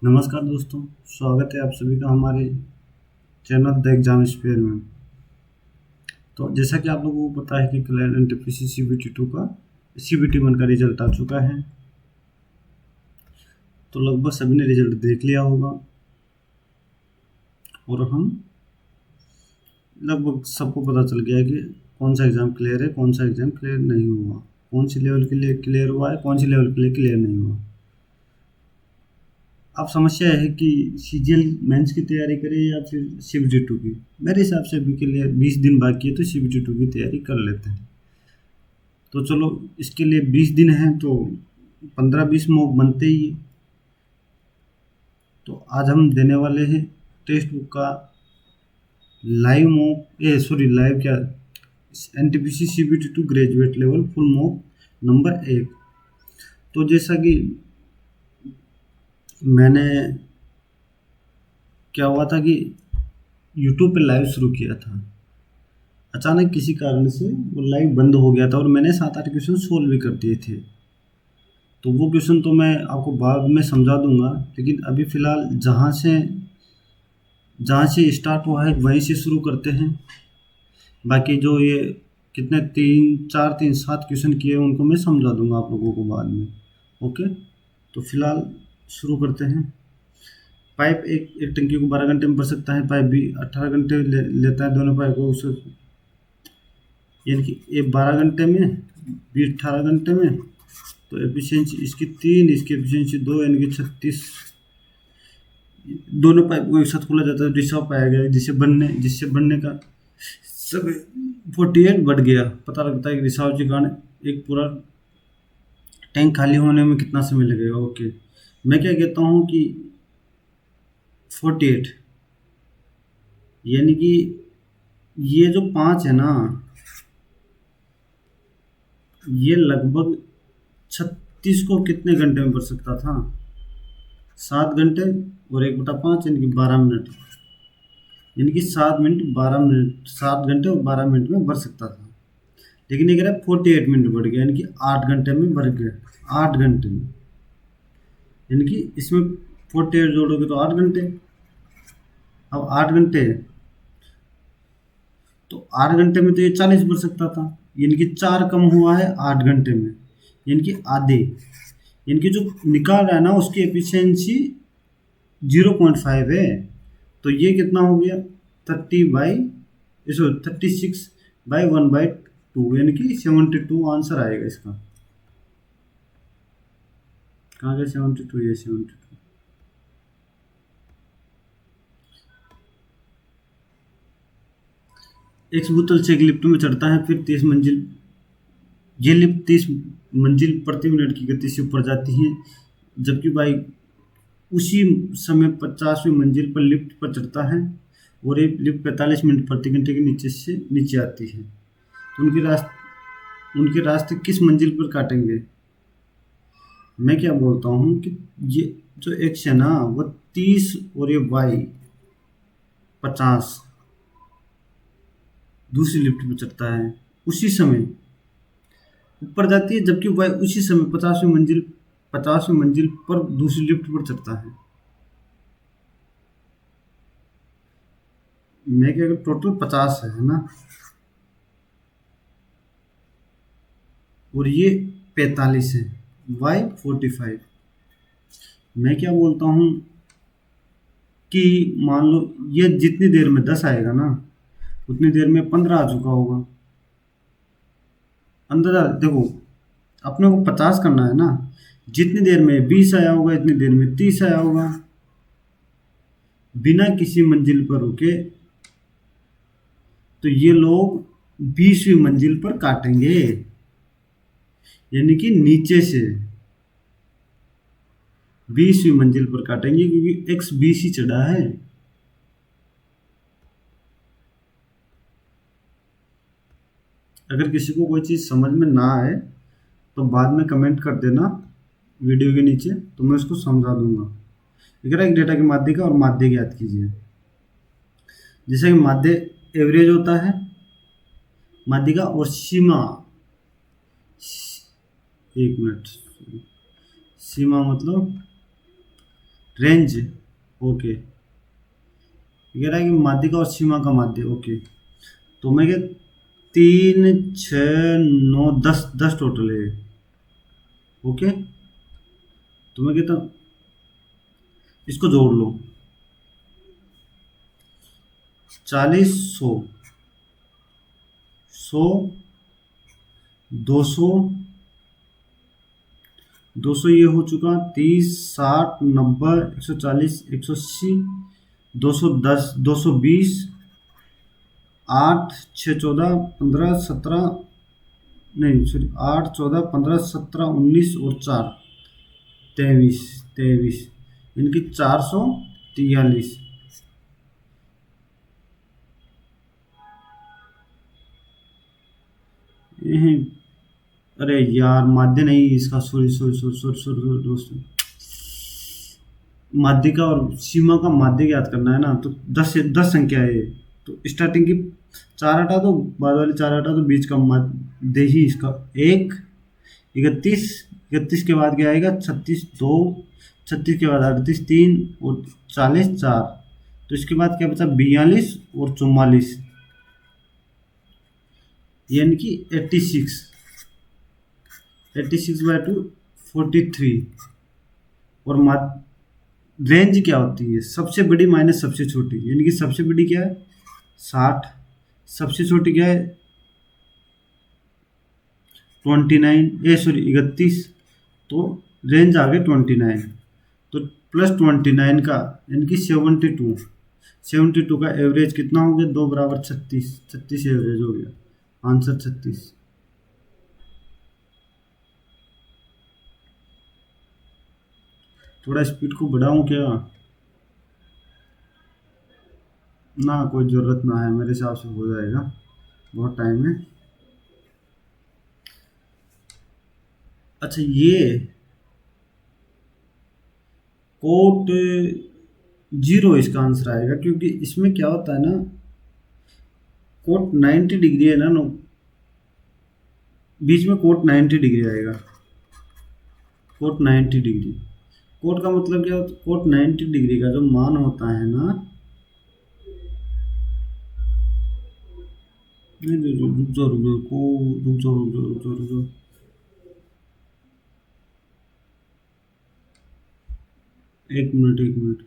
नमस्कार दोस्तों, स्वागत है आप सभी का हमारे चैनल द एग्जाम स्पेयर में। तो जैसा कि आप लोगों को पता है कि कल एनटीपीसी सीबीटी 2 का सीबीटी 1 का रिजल्ट आ चुका है। तो लगभग सभी ने रिजल्ट देख लिया होगा और हम लगभग सबको पता चल गया है कि कौन सा एग्ज़ाम क्लियर है, कौन सा एग्ज़ाम क्लियर नहीं हुआ, कौन सी लेवल के लिए क्लियर हुआ है, कौन सी लेवल के लिए क्लियर नहीं हुआ। अब समस्या है कि सीजीएल मेंस की तैयारी करें या फिर सीबीटी 2 की। मेरे हिसाब से अभी के लिए 20 दिन बाकी है तो सीबीटी 2 की तैयारी कर लेते हैं। तो चलो, इसके लिए 20 दिन हैं तो 15-20 मॉक बनते ही है। तो आज हम देने वाले हैं टेक्स्ट बुक का लाइव मॉक, लाइव क्या, NTPC CBT 2 graduate level full mock number 1। तो जैसा कि मैंने, क्या हुआ था कि यूट्यूब पे लाइव शुरू किया था, अचानक किसी कारण से वो लाइव बंद हो गया था और मैंने 7-8 क्वेश्चन सोल्व भी कर दिए थे। तो वो क्वेश्चन तो मैं आपको बाद में समझा दूंगा, लेकिन अभी फ़िलहाल जहाँ से स्टार्ट हुआ है वहीं से शुरू करते हैं। बाकी जो ये कितने 3 4 3 7 क्वेश्चन किए उनको मैं समझा दूंगा आप लोगों को बाद में। ओके, तो फिलहाल शुरू करते हैं। पाइप एक टंकी को 12 घंटे में भर सकता है, पाइप भी 18 घंटे लेता है। दोनों पाइप को उसे, यानी कि ये 12 घंटे में, बी 18 घंटे में। तो एफिशिएंसी इसकी 3, इसकी एफिशिएंसी 2, यानी कि 36। दोनों पाइप को एक साथ खोला जाता है, रिसाव पाया गया जिससे बनने का सब 48 बढ़ गया। पता लगता है कि रिसाव के कारण एक पूरा टैंक खाली होने में कितना समय लगेगा। ओके, मैं क्या कहता हूँ कि 48, यानी कि ये जो 5 है ना, ये लगभग 36 को कितने घंटे में भर सकता था? 7 घंटे और 1/5 यानी कि 12 मिनट, यानी कि 7 मिनट 12 मिनट, 7 घंटे और 12 मिनट में भर सकता था। लेकिन ये कह रहा है 48 मिनट बढ़ गया, यानी कि 8 घंटे में भर गया। 8 घंटे में, यानी कि इसमें 48 जोड़ोगे तो 8 घंटे। अब 8 घंटे, तो 8 घंटे में तो ये 40 भर सकता था, यानी कि 4 कम हुआ है 8 घंटे में, यानी कि आधे। यानी कि जो निकाल रहा है ना उसकी एफिशिएंसी 0.5 है। तो ये कितना हो गया? 36/1/2, यानी कि 72 आंसर आएगा इसका। कहाँ गया 72? ये 72। एक बोतल से एक लिफ्ट में चढ़ता है, फिर 30 मंजिल। ये लिफ्ट 30 मंजिल प्रति मिनट की गति से ऊपर जाती है, जबकि बाइक उसी समय 50वीं मंजिल पर लिफ्ट पर चढ़ता है और ये लिफ्ट 45 मिनट प्रति घंटे के नीचे से नीचे आती है। तो उनके रास्ते किस मंजिल पर काटेंगे? मैं क्या बोलता हूँ कि ये जो एक्स है ना वो 30 और ये वाई 50 दूसरी लिफ्ट पर चढ़ता है, उसी समय ऊपर जाती है, जबकि वाई उसी समय 50वीं मंजिल पर दूसरी लिफ्ट पर चढ़ता है। मैं क्या, टोटल 50 है ना, और ये 45 है, वाई 45। मैं क्या बोलता हूँ कि मान लो ये जितनी देर में 10 आएगा ना उतनी देर में 15 आ चुका होगा। अंदाजा देखो, अपने को 50 करना है ना, जितनी देर में 20 आया होगा इतनी देर में 30 आया होगा, बिना किसी मंजिल पर रुके। तो ये लोग 20वीं मंजिल पर काटेंगे, यानी कि नीचे से 20वीं मंजिल पर काटेंगे, क्योंकि एक्स 20 ही चढ़ा है। अगर किसी को कोई चीज़ समझ में ना आए तो बाद में कमेंट कर देना वीडियो के नीचे, तो मैं उसको समझा दूंगा। लेकिन एक डेटा की माध्यिका और माध्य ज्ञात कीजिए। जैसे कि माध्य एवरेज होता है, माध्यिका और सीमा, एक मिनट, सीमा मतलब रेंज, ओके। कह रहा है कि माध्यिका और सीमा का माध्य, ओके। तो मैं क्या, 3, 6, 9, 10, 10 टोटल है, ओके। तो मैं कहता हूँ इसको जोड़ लो, 40, 100, 100, 200, 200 ये हो चुका, 30, 60, 90, 140, 180, 210, 220, 8, 6, 14, 15, 17, नहीं सॉरी, 8, 14, 15, 17, 19 और 4, 23, 23, इनकी 443। अरे यार, माध्य नहीं इसका, sorry sorry sorry sorry sorry दोस्तों, माध्य का और सीमा का माध्य याद करना है ना, तो 10 से 10 संख्या है ये। तो स्टार्टिंग की 4 हटा दो, बाद वाली 4 हटा दो, बीच का माध्य ही इसका 1, 31, 31 के बाद क्या आएगा, 36, 2, 36 के बाद 38, 3 और 40, 4। तो इसके बाद क्या बचा, 42 और 44, यानी कि 86, 86/2, 43। और रेंज क्या होती है, सबसे बड़ी माइनस सबसे छोटी, यानी कि सबसे बड़ी क्या है 60, सबसे छोटी क्या है 29, ए सॉरी 31। तो रेंज आ गए 29। तो +29 का यानी कि 72, 72 का एवरेज कितना हो गया, 2 बराबर 36, 36 एवरेज हो गया, आंसर 36। थोड़ा स्पीड को बढ़ाऊं क्या, ना कोई ज़रूरत ना है, मेरे हिसाब से हो जाएगा, बहुत टाइम है। अच्छा, ये कोट जीरो इसका आंसर आएगा, क्योंकि इसमें क्या होता है ना, कोट 90 डिग्री है ना, नो बीच में कोट 90 डिग्री आएगा, कोट 90 डिग्री। कोट का मतलब क्या होता है, कोट 90 डिग्री का जो मान होता है ना, नहीं रुक जाओ रुक जाओ को, रुक जाओ रुक जाओ रुक जाओ रुक जाओ, एक मिनट एक मिनट।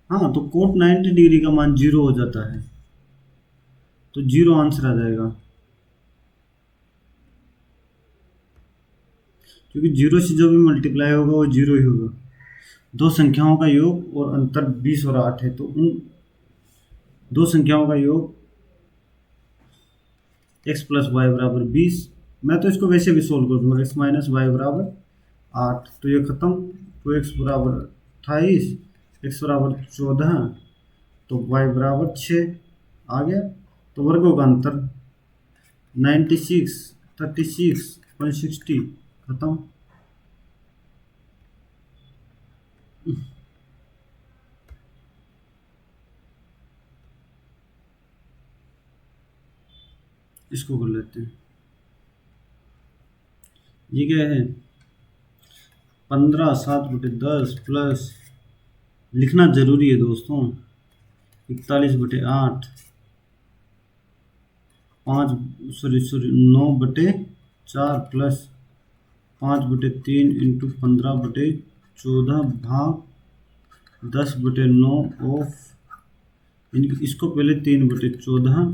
हाँ, तो कोट 90 डिग्री का मान जीरो हो जाता है, तो जीरो आंसर आ जाएगा, क्योंकि जीरो से जो भी मल्टीप्लाई होगा वो जीरो ही होगा। दो संख्याओं का योग और अंतर 20 और 8 है, तो उन दो संख्याओं का योग x+y = 20। मैं तो इसको वैसे भी सोल्व कर दूंगा, x-y = 8, तो ये खत्म। तो x = 28, x = 14, तो y = 6 आ गया। तो वर्गों का अंतर 96, 36, 160, खत्म। इसको कर लेते हैं, ये क्या है, 15 7/10 प्लस, लिखना जरूरी है दोस्तों, 41/8, 9/4 प्लस 5/3 इंटू 15/14 भाग 10/9 ऑफ, इसको पहले 3/14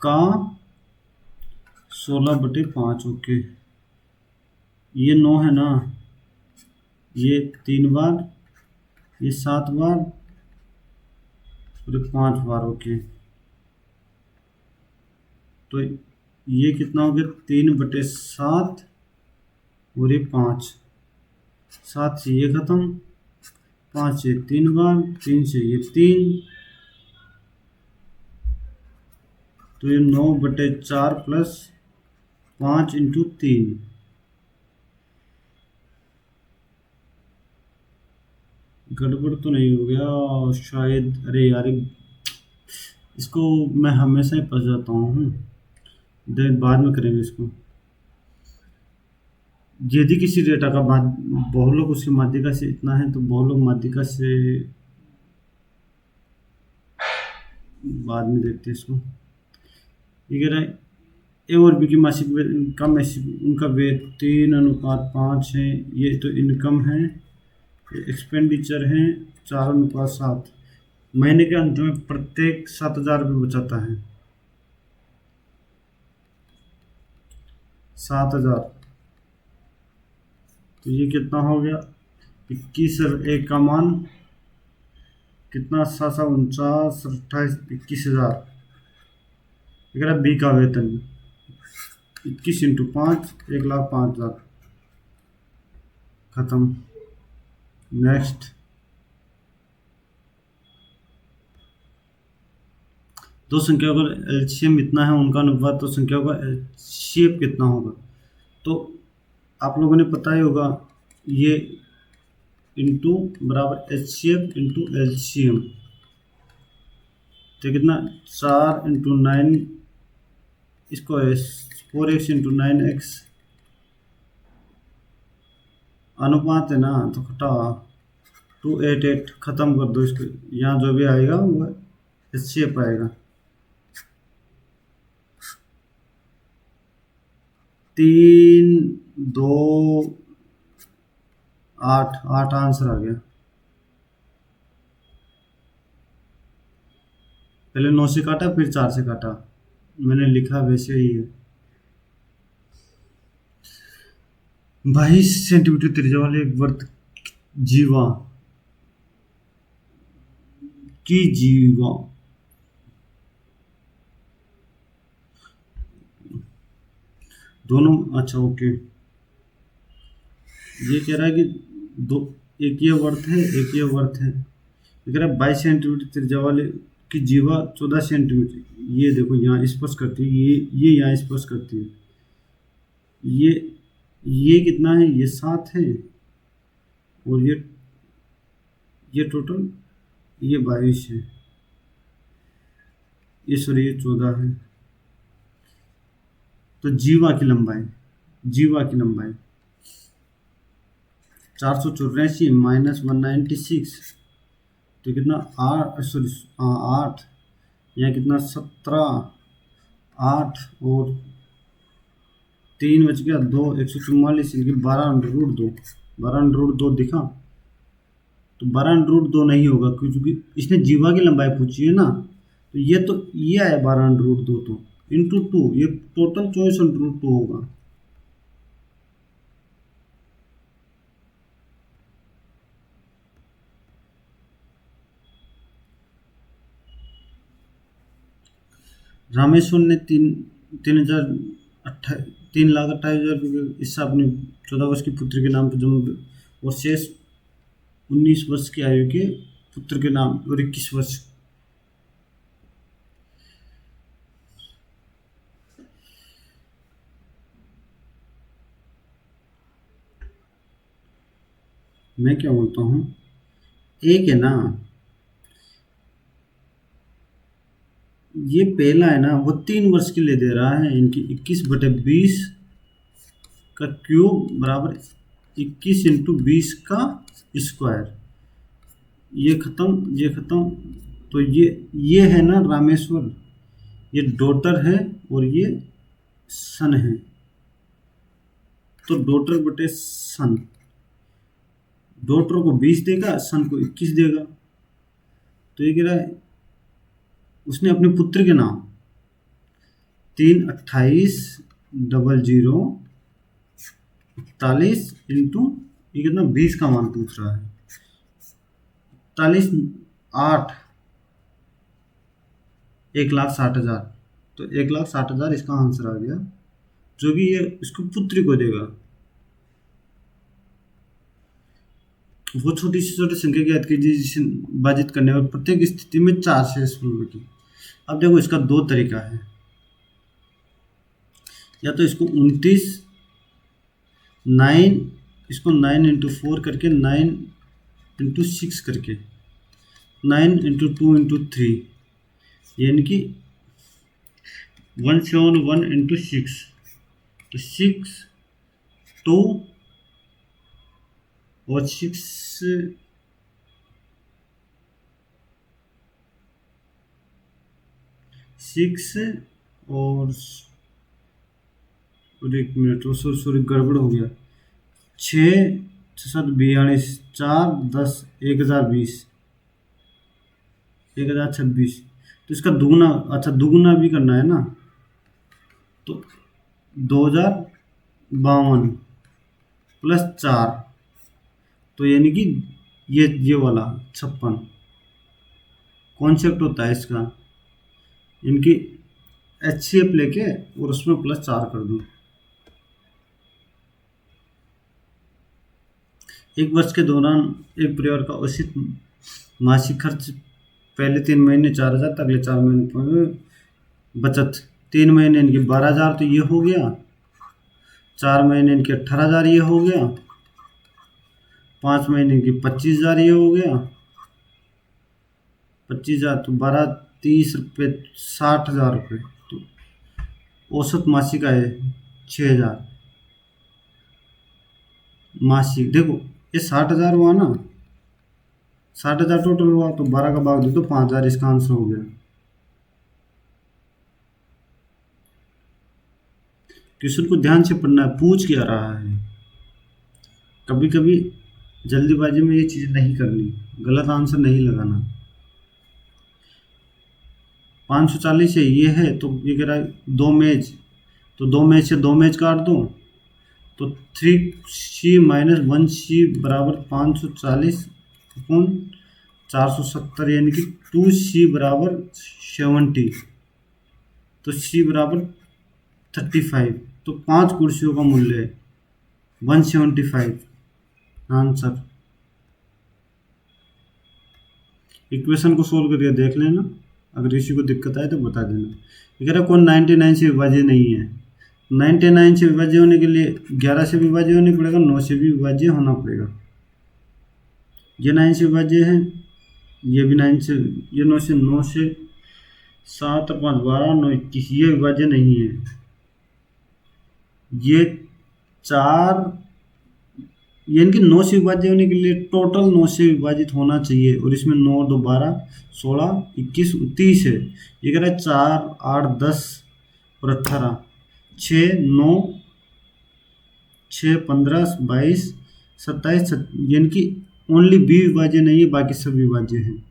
का 16/5, ओके। ये 9 है ना, ये 3 बार, ये 7 बार और ये 5 बार, ओके। तो ये कितना हो गया, 3/7 और ये 5, 7 से ये खत्म, 5 से 3 बार, 3 से ये 3, तो ये 9/4 प्लस 5 इंटू 3, गड़बड़ तो नहीं हो गया शायद, अरे यार इसको मैं हमेशा ही फंस जाता हूँ। देन बाद में करेंगे इसको। यदि किसी डेटा का बहुलक उसकी माध्यिका से इतना है तो बहुलक माध्यिका से बाद में देखते हैं इसको। ये कह रहा है ए और बी की मासिक का मासिक उनका वेतन 3:5 है। ये तो इनकम है, एक्सपेंडिचर है 4:7। महीने के अंत में प्रत्येक 7,000 रुपये बचाता है। 7,000 तो ये कितना हो गया 21 और एक का मान कितना 749 28 21,000। अगर बी का वेतन 21 × 5 1,05,000 खत्म। नेक्स्ट दो संख्याओं का एलसीएम इतना है, उनका अनुपात तो संख्याओं का एचसीएफ कितना होगा। तो आप लोगों ने पता ही होगा ये इंटू बराबर एचसीएफ इंटू एलसीएम। तो कितना 4 × 9 इसको 4x × 9x अनुपात है ना, तो घटा 288 खत्म कर दो इसको। यहाँ जो भी आएगा वो एचसीएफ आएगा। 3 2 8 आंसर आ गया। पहले 9 से काटा फिर 4 से काटा, मैंने लिखा वैसे ही है। 22 सेंटीमीटर त्रिज्या वाले वर्त जीवा की जीवा दोनों, अच्छा ओके। ये कह रहा है कि दो, एक ये वर्त है एक ये वर्त है। ये कह रहा है 22 सेंटीमीटर त्रिज्या वाले की जीवा 14 सेंटीमीटर। ये देखो यहाँ स्पर्श करती है, ये यहाँ स्पर्श करती है। ये कितना है, ये 7 है और ये टोटल ये 22 है, ये सॉरी ये 14 है। तो जीवा की लंबाई 484 माइनस 196 तो कितना 8 यहाँ कितना 17 8 और 3 बच गया 2 144 इनकी 12√2 12√2 दिखा। तो 12√2 नहीं होगा क्योंकि इसने जीवा की लंबाई पूछी है ना। तो ये आया 12√2 तो इंटू 2 ये टोटल 24√2 होगा। रामेश्वर ने 3,28,000 रुपये के हिस्सा अपने 14 वर्ष की पुत्र के नाम पर जमा और शेष 19 वर्ष की आयु के पुत्र के नाम और 21 वर्ष। मैं क्या बोलता हूँ, एक है ना ये पहला है ना वो 3 वर्ष के लिए दे रहा है। इनकी 21/20 का क्यूब बराबर 21 × 20 का स्क्वायर। ये खत्म। तो ये है ना रामेश्वर, ये डॉटर है और ये सन है। तो डॉटर बटे सन, डॉटर को 20 देगा सन को 21 देगा। तो ये कह रहा है उसने अपने पुत्र के नाम 328,000 41 इंटू ये कितना 20 का मान पूछ रहा है 41 8 1,60,000। तो 1,60,000 इसका आंसर आ गया, जो कि ये इसको पुत्री को देगा। वो छोटी से छोटी संख्या ज्ञात कीजिए जिसे विभाजित करने पर प्रत्येक स्थिति में 4 शेष की। अब देखो इसका 2 तरीका है, या तो इसको 29 9 इसको 9 × 4 करके 9 × 6 करके 9 × 2 × 3 यानी कि 171 इंटू 6, तो 6 2 और 6 और 1 मिनट, तो सॉरी सॉरी गड़बड़ हो गया। 6 6 7 42, 4 10, 1020, 1026। तो इसका दुगना, अच्छा दुगना भी करना है ना, तो 2052 +4, तो यानी कि ये वाला 56 कॉन्सेप्ट होता है इसका, इनकी HCF लेके और उसमें +4 कर दूँ। 1 वर्ष के दौरान एक परिवार का औसत मासिक खर्च, पहले 3 महीने 4,000 था, अगले 4 महीने बचत, 3 महीने इनके 12,000, तो ये हो गया। 4 महीने इनके 18,000 ये हो गया। 5 महीने इनके 25,000 ये हो गया। 25,000 तो 12 30 रुपये, 60,000 रुपये, तो औसत मासिक आय 6,000 मासिक। देखो ये 60,000 हुआ ना, 60,000 टोटल हुआ, तो 12 का भाग दे तो 5,000, इसका आंसर हो गया। क्वेश्चन को ध्यान से पढ़ना है, पूछ क्या रहा है। कभी कभी जल्दीबाजी में ये चीज़ नहीं करनी, गलत आंसर नहीं लगाना। 540 है ये है, तो ये कह रहा है 2 मेज, तो 2 मेज से 2 मेज काट दो, तो 3C - 1C बराबर 540 अपॉन 470, यानी कि 2C बराबर 70, तो C बराबर 35, तो 5 कुर्सियों का मूल्य है 175 आंसर। इक्वेशन को सोल्व करके देख लेना, अगर किसी को दिक्कत आए तो बता देना। ये कह रहा है कौन 99 से विभाज्य नहीं है। 99 से विभाज्य होने के लिए 11 से विभाज्य होने पड़ेगा, 9 से भी विभाज्य होना पड़ेगा। ये 9 से विभाज्य है, ये भी 9 से, ये 9 से 7 और 5 12 9 21, ये विभाज्य नहीं है। ये 4, यानी कि 9 से विभाज्य होने के लिए टोटल 9 से विभाजित होना चाहिए, और इसमें 9 और 2 12 16 21 30 है। ये कह रहा है 4 8 10 और 18, 6 9 6 15 22 27, यानी कि ओनली बी विभाज्य नहीं है, बाकी सब विभाज्य हैं।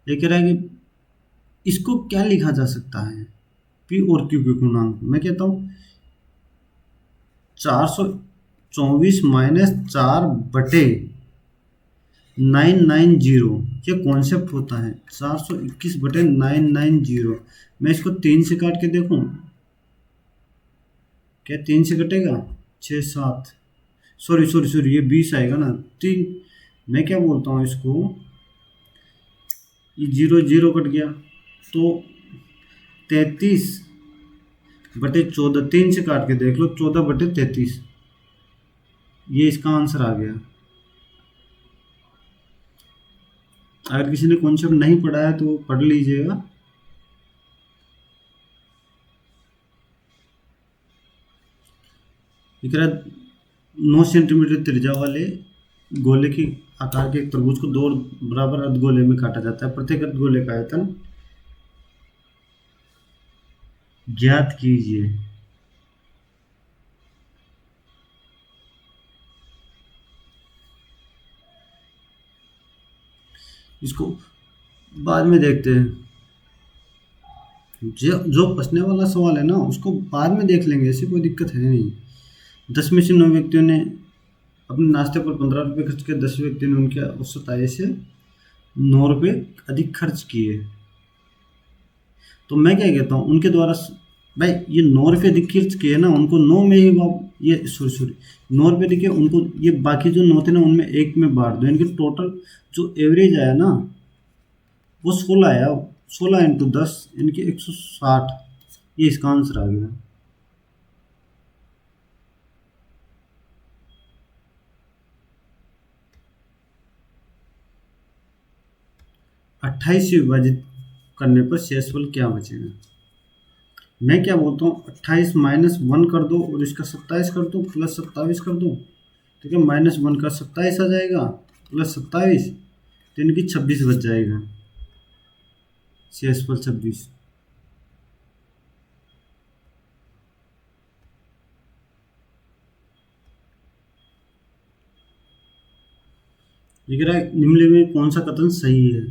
ये कह रहा है कि इसको क्या लिखा जा सकता है, पी और क्यू के गुणांक। मैं कहता हूँ 424 - 4 बटे 990, ये कॉन्सेप्ट होता है 421 बटे 990। मैं इसको 3 से काट के देखूं, क्या 3 से कटेगा? 6 7, सॉरी सॉरी सॉरी, ये 20 आएगा ना। 3, मैं क्या बोलता हूँ इसको, ये 0 0 कट गया, तो 33/14, 3 से काट के देख लो, 14/33, ये इसका आंसर आ गया। अगर किसी ने कॉन्सेप्ट नहीं पढ़ा है तो वो पढ़ लीजिएगा। इस तरह 9 सेंटीमीटर त्रिज्या वाले गोले की आकार के एक तरबूज को 2 बराबर अर्धगोले में काटा जाता है। प्रत्येक अर्धगोले का आयतन ज्ञात कीजिए। इसको बाद में देखते हैं, जो फंसने वाला सवाल है ना उसको बाद में देख लेंगे, ऐसी कोई दिक्कत है नहीं। 10 में से 9 व्यक्तियों ने अपने नाश्ते पर 15 रुपये खर्च किए, 10 व्यक्तियों ने उनके औसत आय से 9 रुपये अधिक खर्च किए। तो मैं क्या कहता हूँ, उनके द्वारा, भाई ये 9 रुपये अधिक खर्च किए ना, उनको 9 में ही ये सॉरी सॉरी 9 रुपये देखिए, उनको ये बाकी जो 9 थे ना उनमें 1 में बांट दो, इनके टोटल जो एवरेज आया ना वो 16 आया। 16 × 10 इनके 160, ये इसका आंसर आ गया। 28 से विभाजित करने पर शेषफल क्या बचेगा। मैं क्या बोलता हूँ, 28 माइनस 1 कर दो और इसका 27 कर दो प्लस 27 कर दो, ठीक है। -1 का 27 आ जाएगा प्लस 27, तो इनकी 26 बच जाएगा, शेषफल 26। लिख रहा है निम्नलिखित में कौन सा कथन सही है।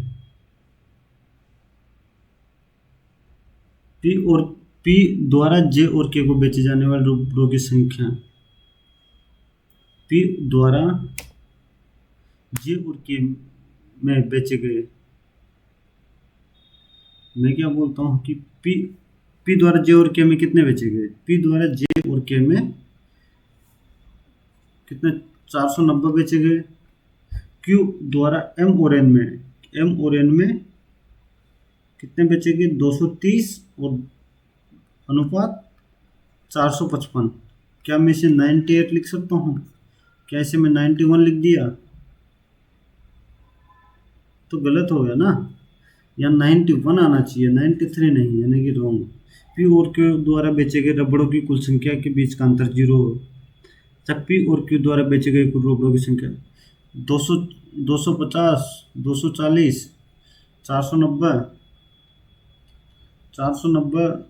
पी द्वारा जे और के को बेचे जाने वाले रुपयों की संख्या, पी द्वारा जे और के में बेचे गए, मैं क्या बोलता हूँ कि पी द्वारा जे और के में कितने बेचे गए, पी द्वारा जे और के में कितने 490 बेचे गए। क्यू द्वारा एम और एन में कितने बेचे गए 230 और अनुपात 455। क्या मैं इसे 98 लिख सकता हूँ, क्या इसे मैं 91 लिख दिया तो गलत हो गया ना, या 91 आना चाहिए, 93 नहीं, यानी कि रॉन्ग। पी और क्यू द्वारा बेचे गए रबड़ों की कुल संख्या के बीच का अंतर 0 हो, जब पी और क्यू द्वारा बेचे गए कुल रबड़ों की संख्या 200 250 240 490 490,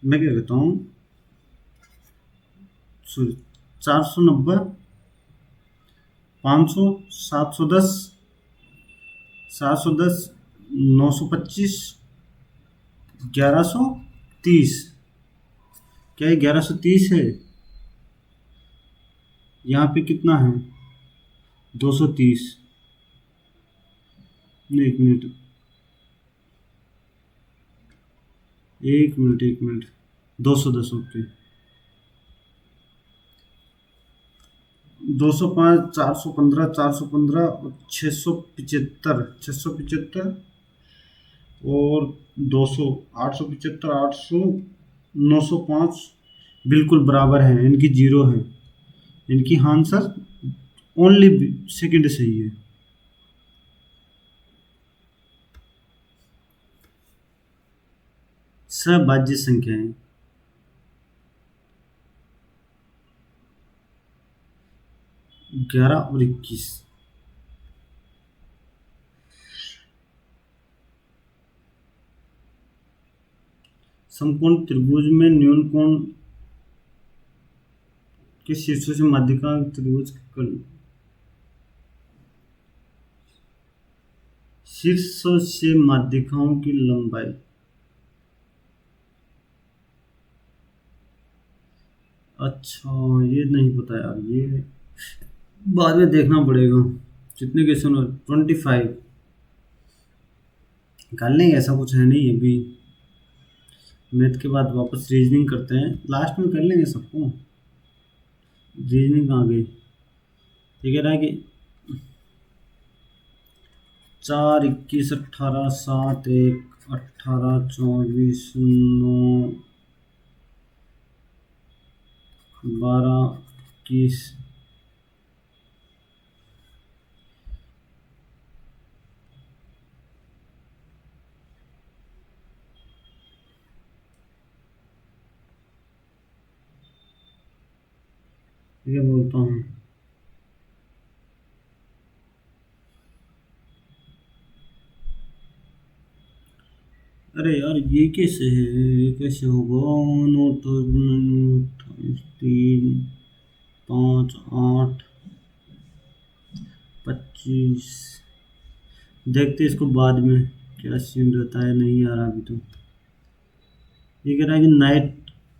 मैं क्या कहता हूँ 490 500 710 710 925 1130। क्या ये 1130 है, यहाँ पे कितना है 230, एक मिनट 210, ओके 205 415 415 और 675 और 200 875 800 905 बिल्कुल बराबर है, इनकी 0 है, इनकी आंसर ओनली सेकंड सही है। सभाज्य संख्याएं, ग्यारह और 21। समकोण त्रिभुज में न्यून कोण के शीर्षों से माध्यिका त्रिभुज शीर्षों से माध्यिकाओं की लंबाई, अच्छा ये नहीं पता यार, ये बाद में देखना पड़ेगा। कितने क्वेश्चन हो, 25 निकाल लेंगे, ऐसा कुछ है नहीं अभी। मैथ के बाद वापस रीजनिंग करते हैं, लास्ट में कर लेंगे सबको। रीजनिंग कहाँ गई, ठीक है ना कि 4 21 18 7 1 18 24 9 12 21। ये बोलता हूँ, अरे यार ये कैसे है, ये कैसे होगा, 9 तो 3 5 8 25। देखते इसको बाद में क्या सीन रहता है, नहीं आ रहा अभी तो। ये कह रहा है कि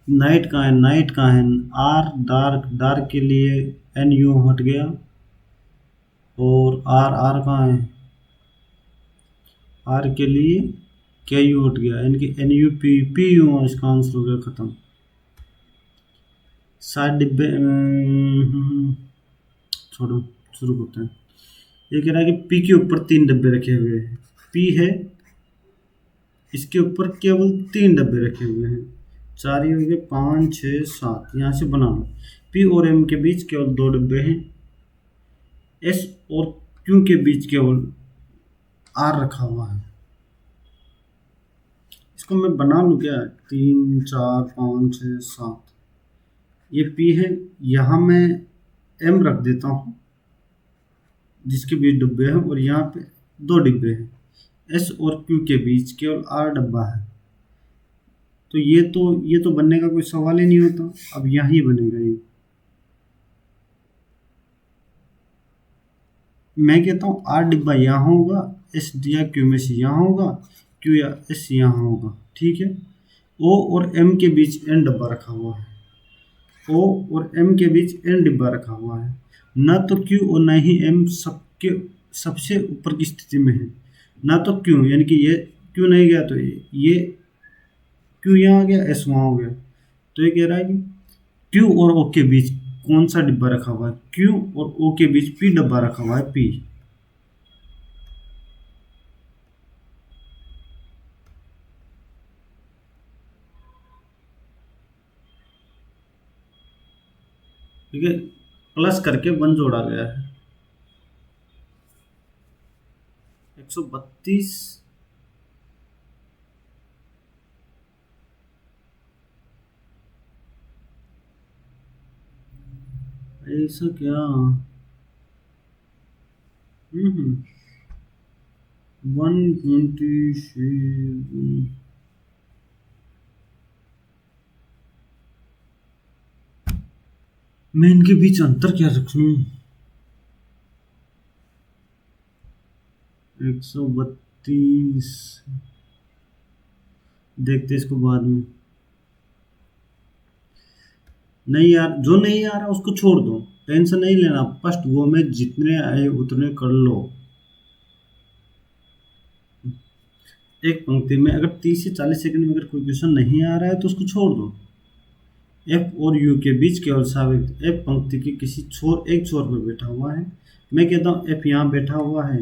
नाइट कहाँ है, नाइट कहाँ है, आर डार्क के लिए एन यू हट गया, और आर कहाँ है, आर के लिए क्या यू हट गया, यानी कि एन यू पी यू, इसका आंसर हो गया खत्म। 60 डिब्बे, छोड़ो शुरू करते हैं। ये कह रहा है कि पी के ऊपर 3 डब्बे रखे हुए हैं, पी है इसके ऊपर केवल 3 डब्बे रखे हुए हैं, 4 ही हो गए, 5 6 7, यहाँ से बना लो। पी और एम के बीच केवल 2 डब्बे हैं, एस और क्यू के बीच केवल आर रखा हुआ है। इसको मैं बना लूँ क्या? 3 4 5 6 7, ये पी है। यहाँ मैं एम रख देता हूँ जिसके बीच डिब्बे हैं, और यहाँ पे दो डिब्बे हैं। एस और क्यू के बीच केवल आर डब्बा है। तो ये तो बनने का कोई सवाल ही नहीं होता। अब यहाँ ही बनेगा ये। मैं कहता हूँ आर डिब्बा यहाँ होगा, एस या क्यू में से यहाँ होगा, क्यू या एस यहाँ होगा। ठीक है। ओ और एम के बीच एन डब्बा रखा हुआ है। ओ और एम के बीच एन डिब्बा रखा हुआ है। ना तो क्यू और ना ही एम सबके सबसे ऊपर की स्थिति में है। ना तो क्यू, यानी कि ये क्यू नहीं गया तो ये क्यू यहाँ आ गया, एस वहाँ हो गया। तो ये कह रहा है कि क्यू और ओ के बीच कौन सा डिब्बा रखा हुआ है? क्यू और ओ के बीच पी डब्बा रखा हुआ है, पी। ठीक है। प्लस करके वन जोड़ा गया है। 132। ऐसा क्या? 127। मैं इनके बीच अंतर क्या रख लूं? 132। देखते इसको बाद में। नहीं यार, जो नहीं आ रहा उसको छोड़ दो, टेंशन नहीं लेना। फर्स्ट वो में जितने आए उतने कर लो। एक पंक्ति में अगर 30 से 40 सेकंड में अगर कोई क्वेश्चन नहीं आ रहा है तो उसको छोड़ दो। एफ और यू के बीच केवल साबित। एफ पंक्ति के किसी एक छोर पर बैठा हुआ है। मैं कहता हूँ एफ यहाँ बैठा हुआ है।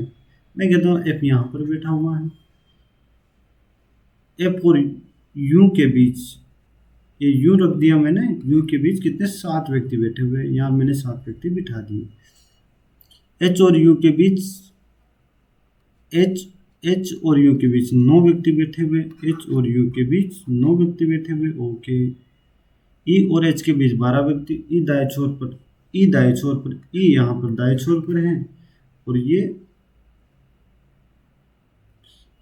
मैं कहता हूँ एफ यहाँ पर बैठा हुआ है। एफ और यू के बीच, ये यू रख दिया मैंने, यू के बीच कितने 7 व्यक्ति बैठे हुए हैं, यहाँ मैंने 7 व्यक्ति बिठा दिए। एच और यू के बीच, एच एच और यू के बीच 9 व्यक्ति बैठे हुए। एच और यू के बीच 9 व्यक्ति बैठे हुए। ओके। ई और एच के बीच 12 व्यक्ति। ई दाएं छोर पर, ई दाएं छोर पर, ई यहाँ पर दाएं छोर पर है, और ये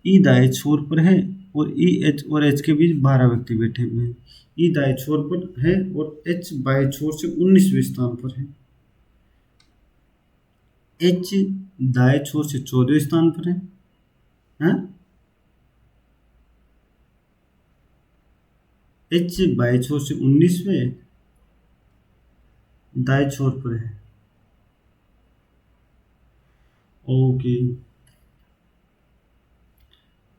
ई दाएं छोर पर है, और ई एच और एच के बीच 12 व्यक्ति बैठे हुए हैं। ई दाएं छोर पर है और एच बाएं छोर से 19वें स्थान पर है। एच दाएं छोर से 14वें स्थान पर है। हाँ? एच बाएं छोर से 19वें दाएं छोर पर है। ओके।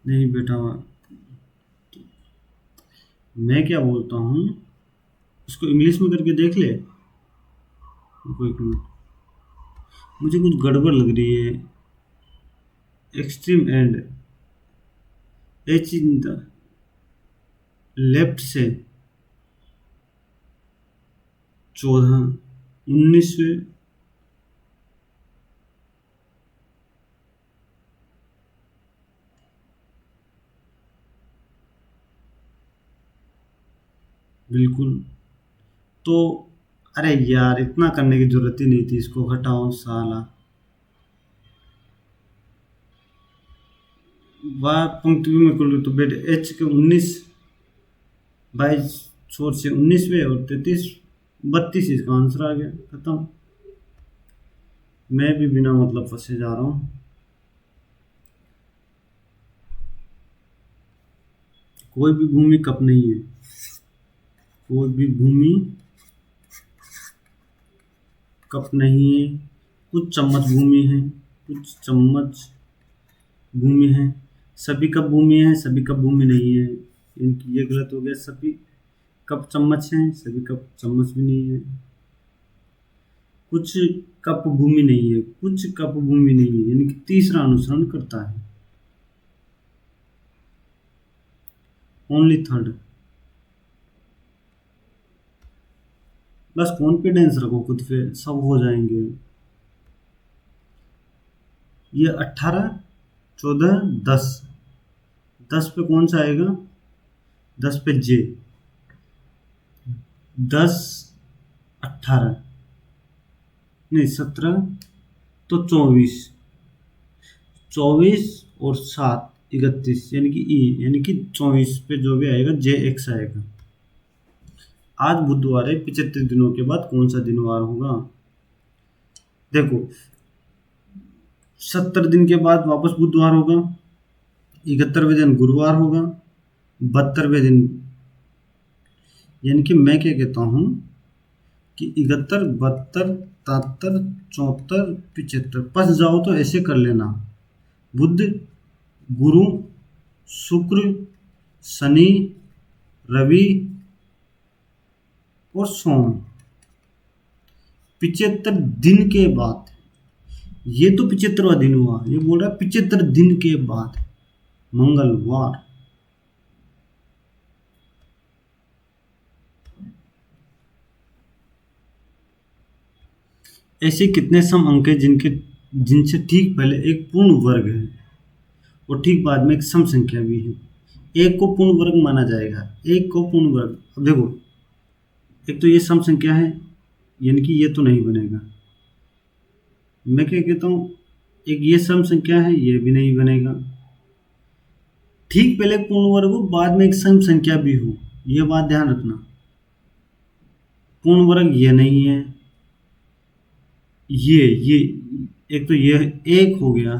नहीं बेटा, मैं क्या बोलता हूँ, इसको इंग्लिश में करके देख ले। कोई मिनट, मुझे कुछ गड़बड़ लग रही है। Extreme and, H in the left से 14, 19वें, बिल्कुल। तो अरे यार, इतना करने की जरूरत ही नहीं थी, इसको हटाओ साला। वाह, पंक्ति में खोलो तो बेटे एच के 19, 22 छोर से 19वें और 33, 32 इसका आंसर आ गया। खत्म। मैं भी बिना मतलब फंसे जा रहा हूँ। कोई भी भूमि कप नहीं है। कोई भी भूमि कप नहीं है। कुछ चम्मच भूमि है, कुछ चम्मच भूमि है। सभी कप भूमि है, सभी कप भूमि नहीं है। इनकी ये गलत हो गया। सभी कप चम्मच हैं, सभी कप चम्मच भी नहीं है। कुछ कप भूमि नहीं है, कुछ कप भूमि नहीं है, यानी कि तीसरा अनुसरण करता है। Only third. बस कॉन्फिडेंस रखो खुद पे, सब हो जाएंगे। ये 18, 14, 10, 10 पे कौन सा आएगा? 10 पे जे, 10, 18, नहीं 17, तो 24, 24 और 7, 31, यानी कि ई, यानी कि 24 पे जो भी आएगा जे एक्स आएगा। आज बुधवार है, 75 दिनों के बाद कौन सा दिन वार होगा? देखो, 70 दिन के बाद वापस बुधवार होगा, 71वें दिन गुरुवार होगा, 72वें दिन, यानी कि मैं क्या कहता हूँ कि 71, 72, 73, 74, 75, फंस जाओ तो ऐसे कर लेना: बुध, गुरु, शुक्र, शनि, रवि और सोम। 75 दिन के बाद, ये तो 75वां दिन हुआ, ये बोल रहा है 75 दिन के बाद मंगलवार। ऐसे कितने सम अंक हैं जिनसे ठीक पहले एक पूर्ण वर्ग है और ठीक बाद में एक सम संख्या भी है? एक को पूर्ण वर्ग माना जाएगा, एक को पूर्ण वर्ग। अब देखो, एक तो ये सम संख्या है, यानी कि ये तो नहीं बनेगा। मैं क्या कहता हूँ, एक ये सम संख्या है, ये भी नहीं बनेगा। ठीक पहले पूर्ण वर्ग हो, बाद में एक सम संख्या भी हो, ये बात ध्यान रखना। पूर्ण वर्ग ये नहीं है, ये एक तो ये एक हो गया,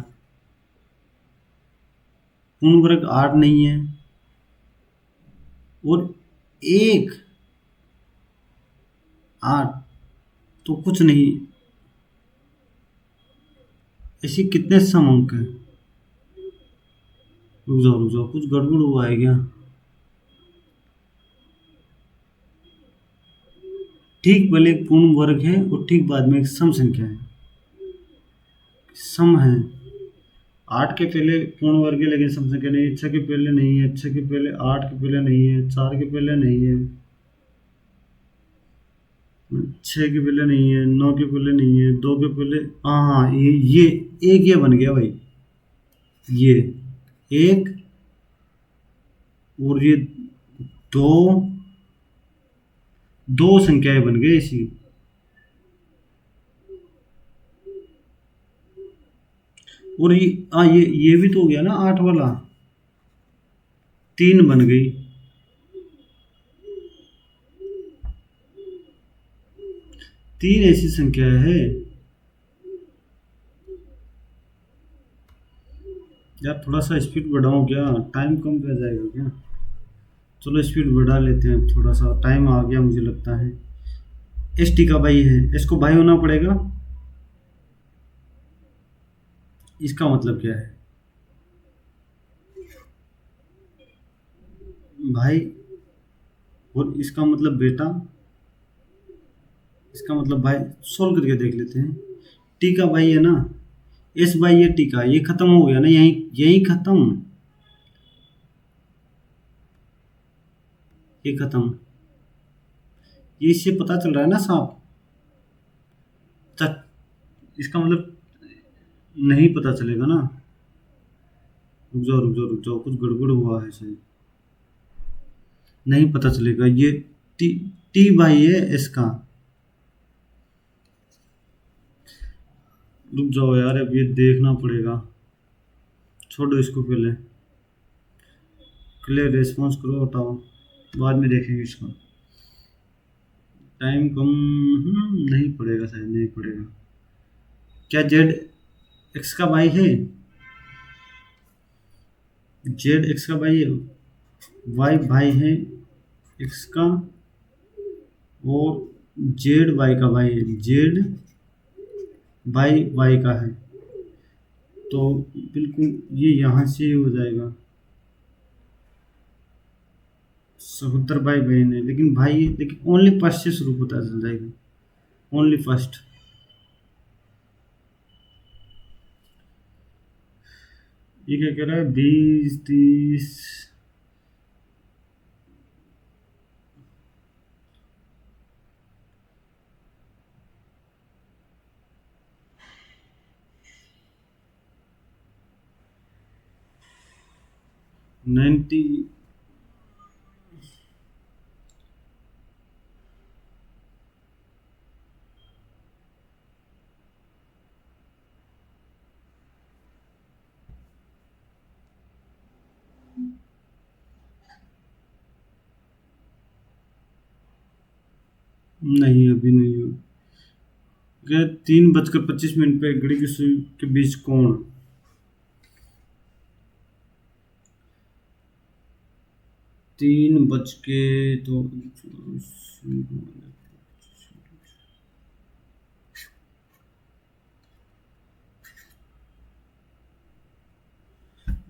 पूर्ण वर्ग 8 नहीं है, और एक 8 तो कुछ नहीं। ऐसे कितने सम अंक हैं? रुक जाओ, कुछ गड़बड़ हुआ है क्या? ठीक पहले एक पूर्ण वर्ग है और ठीक बाद में एक सम संख्या है, सम है। 8 के पहले पूर्ण वर्ग है लेकिन सम संख्या नहीं है, 6 के पहले नहीं है, 6 के पहले 8 के पहले नहीं है, 4 के पहले नहीं है, 6 के पहले नहीं है, 9 के पहले नहीं है, 2 के पहले, हाँ हाँ, ये एक ये बन गया भाई, ये एक, और ये दो, दो संख्याएं बन गई इसी। और ये, हाँ, ये भी तो हो गया ना 8 वाला, 3 बन गई। तीन ऐसी संख्या है यार, थोड़ा सा स्पीड बढ़ाऊं क्या? टाइम कम कर जाएगा क्या? चलो स्पीड बढ़ा लेते हैं, थोड़ा सा टाइम आ गया मुझे लगता है। एस टी का भाई है, इसको भाई होना पड़ेगा। इसका मतलब क्या है? भाई, और इसका मतलब बेटा, इसका मतलब भाई। सोल्व करके देख लेते हैं। टी का भाई है ना, एस भाई ये टी का, ये खत्म हो गया ना, यही यही खत्म, ये खत्म। ये इससे पता चल रहा है ना साहब। इसका मतलब नहीं पता चलेगा ना। रुक जाओ, कुछ गड़बड़ हुआ है शायद, नहीं पता चलेगा। ये टी, टी भाई है इसका। रुक जाओ यार, अब ये देखना पड़ेगा, छोड़ो इसको पहले। क्लियर रेस्पॉन्स करो, हटाओ, बाद में देखेंगे इसका। टाइम कम, नहीं पड़ेगा शायद, नहीं पड़ेगा। क्या जेड एक्स का भाई है? जेड एक्स का भाई है, वाई भाई है एक्स का, और जेड वाई का भाई है, जेड वाई वाई का है। तो बिल्कुल ये यहाँ से ही हो जाएगा। सहोदर भाई बहन है, लेकिन भाई, लेकिन ओनली फर्स्ट से शुरू पता चल जाएगा, ओनली फर्स्ट। ये क्या कह रहा है? 20, 30, 90। नहीं, अभी नहीं हो गया। 3:25 पे घड़ी की सुई के बीच कोण। 3 बज के तो,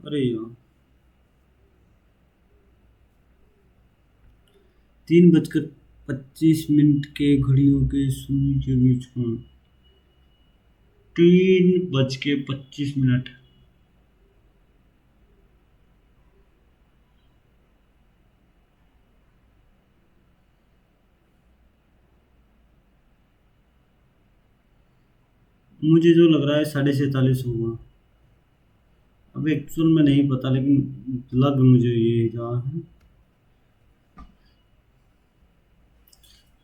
अरे यार, 3:25 के घड़ियों के सुई के बीच कोण। 3:25। मुझे जो लग रहा है 47.5 होगा। अब एक्चुअल में नहीं पता, लेकिन लग मुझे ये रहा है।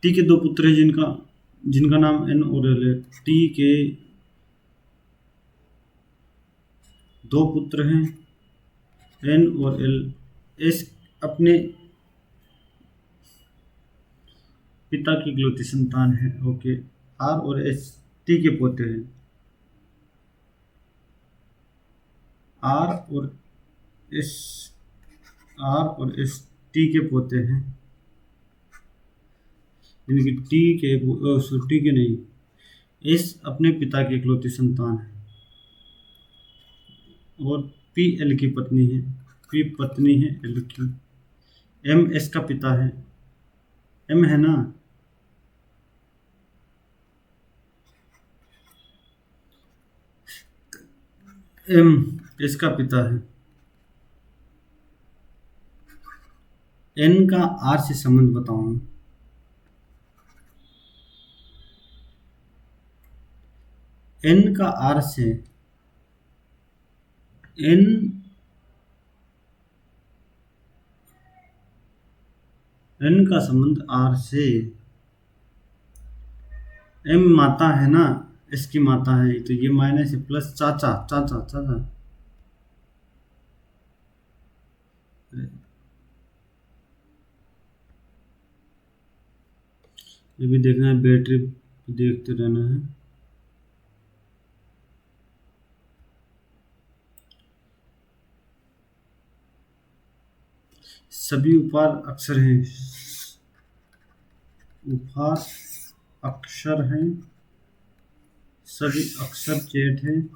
टी के दो पुत्र हैं जिनका जिनका नाम एन और एल है। टी के दो पुत्र हैं, एन और एल। एस अपने पिता की इकलौती संतान है। ओके। आर और एस टी के पोते हैं। आर और एस आर और एस टी के पोते हैं, यानी कि टी के नहीं, एस अपने पिता की इकलौती संतान है। और पी एल की पत्नी है। पी पत्नी है एल की। एम एस का पिता है। एम है ना। एम एस का पिता है। एन का आर से संबंध बताऊं। एन का आर से, एन एन का संबंध आर से। एम माता है ना, इसकी माता है, तो ये माइनस है, प्लस चाचा चाचा चाचा। ये भी देखना है, बैटरी देखते रहना है। सभी उपहार अक्षर हैं। उपहार अक्षर हैं। सभी अक्षर चेट हैं।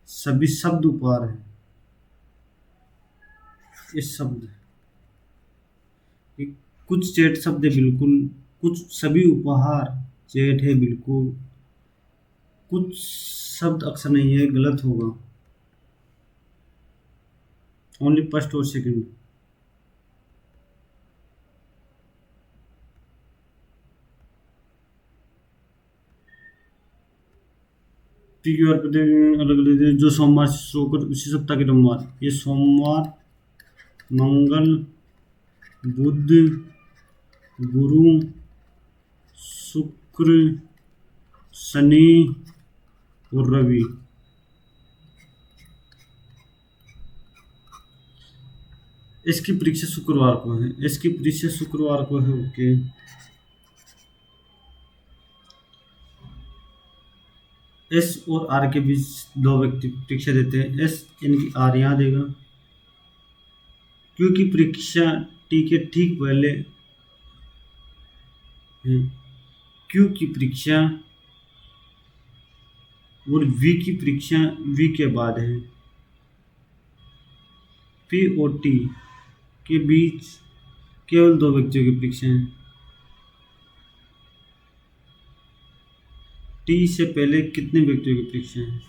सभी शब्द उपहार हैं। इस शब्द कुछ चेट शब्द है बिल्कुल, कुछ सभी उपहार चेट है बिल्कुल, कुछ शब्द अक्षर नहीं है, गलत होगा। ओनली फर्स्ट और सेकंड। क्यूआर पे अलग अलग जो सोमवार से शुरू होकर उसी सप्ताह के सोमवार। ये सोमवार, मंगल, बुध, गुरु, शुक्र, शनि और रवि। इसकी परीक्षा शुक्रवार को है। इसकी परीक्षा शुक्रवार को है। ओके। एस और आर के बीच दो व्यक्ति परीक्षा देते हैं। एस इनकी आर यहाँ देगा, क्योंकि परीक्षा टी के ठीक पहले है। क्यू की परीक्षा और वी की परीक्षा वी के बाद है। पी और टी के बीच केवल दो व्यक्तियों की परीक्षा है। टी से पहले कितने व्यक्तियों की परीक्षा है?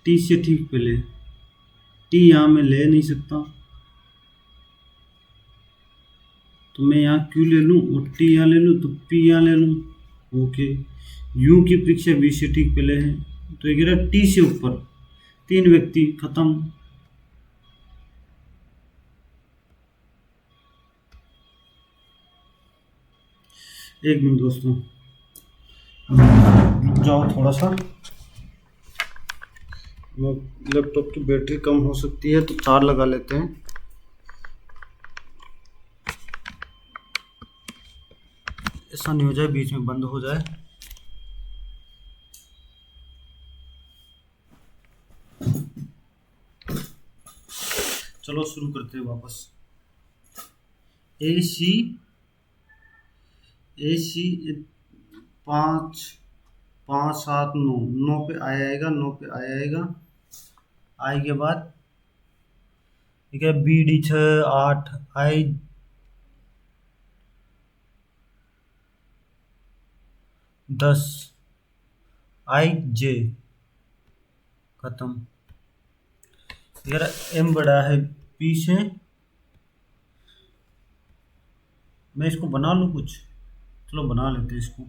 टी से ठीक पहले। टी यहाँ मैं ले नहीं सकता, तो मैं यहाँ क्यू ले लूँ और टी यहाँ ले लूँ, तो पी यहाँ ले लूँ। ओके। यू की परीक्षा वी से ठीक पहले है। तो ये कह रहा है टी से ऊपर 3 व्यक्ति खत्म। एक मिनट दोस्तों, रुक जाओ थोड़ा सा। लैपटॉप की बैटरी कम हो सकती है तो चार्ज लगा लेते हैं। ऐसा नहीं हो जाए बीच में बंद हो जाए। चलो शुरू करते हैं वापस। ए सी, ए सी 5 5 7 9, 9 पे आएगा, 9 पे आएगा। आई के बाद ठीक है, बी डी 6 8, आई 10, आई जे खत्म। यार एम बड़ा है पी से। मैं इसको बना लूँ कुछ, चलो बना लेते हैं इसको।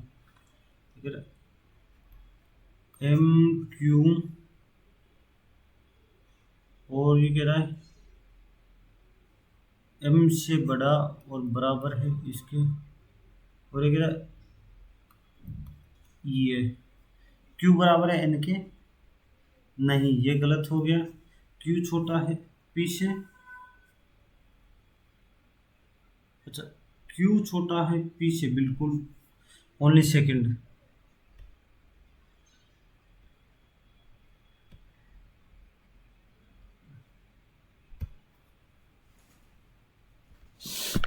ठीक है, एम क्यू, और ये कह रहा है एम से बड़ा और बराबर है इसके, और ये कह रहा है ये क्यू बराबर है एन के। नहीं, ये गलत हो गया। क्यू छोटा है पी से। अच्छा, क्यू छोटा है पी से बिल्कुल। Only second.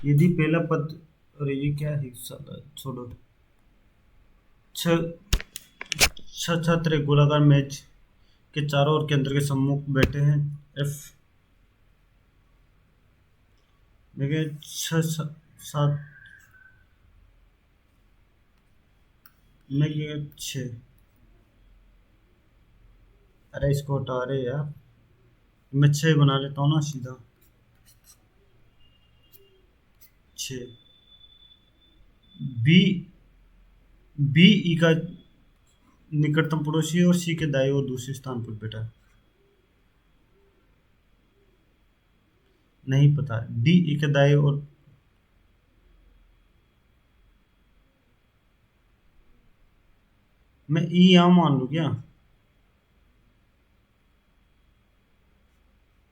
यदि पहला पद, अरे ये क्या है साला, छोड़ो। छ छह छात्र एक गोलाकार मेज के चारों ओर केंद्र के सम्मुख बैठे हैं। एफ देखिए, 6 7 में ये 6। अरे इसको हटा रहे यार, मैं 6 बना लेता हूँ ना सीधा। 6 बी, बी ई का निकटतम पड़ोसी है और सी के दाएं और दूसरे स्थान पर बैठा है। नहीं पता। डी ई के दाएं और, मैं ई यहाँ मान लूँ क्या?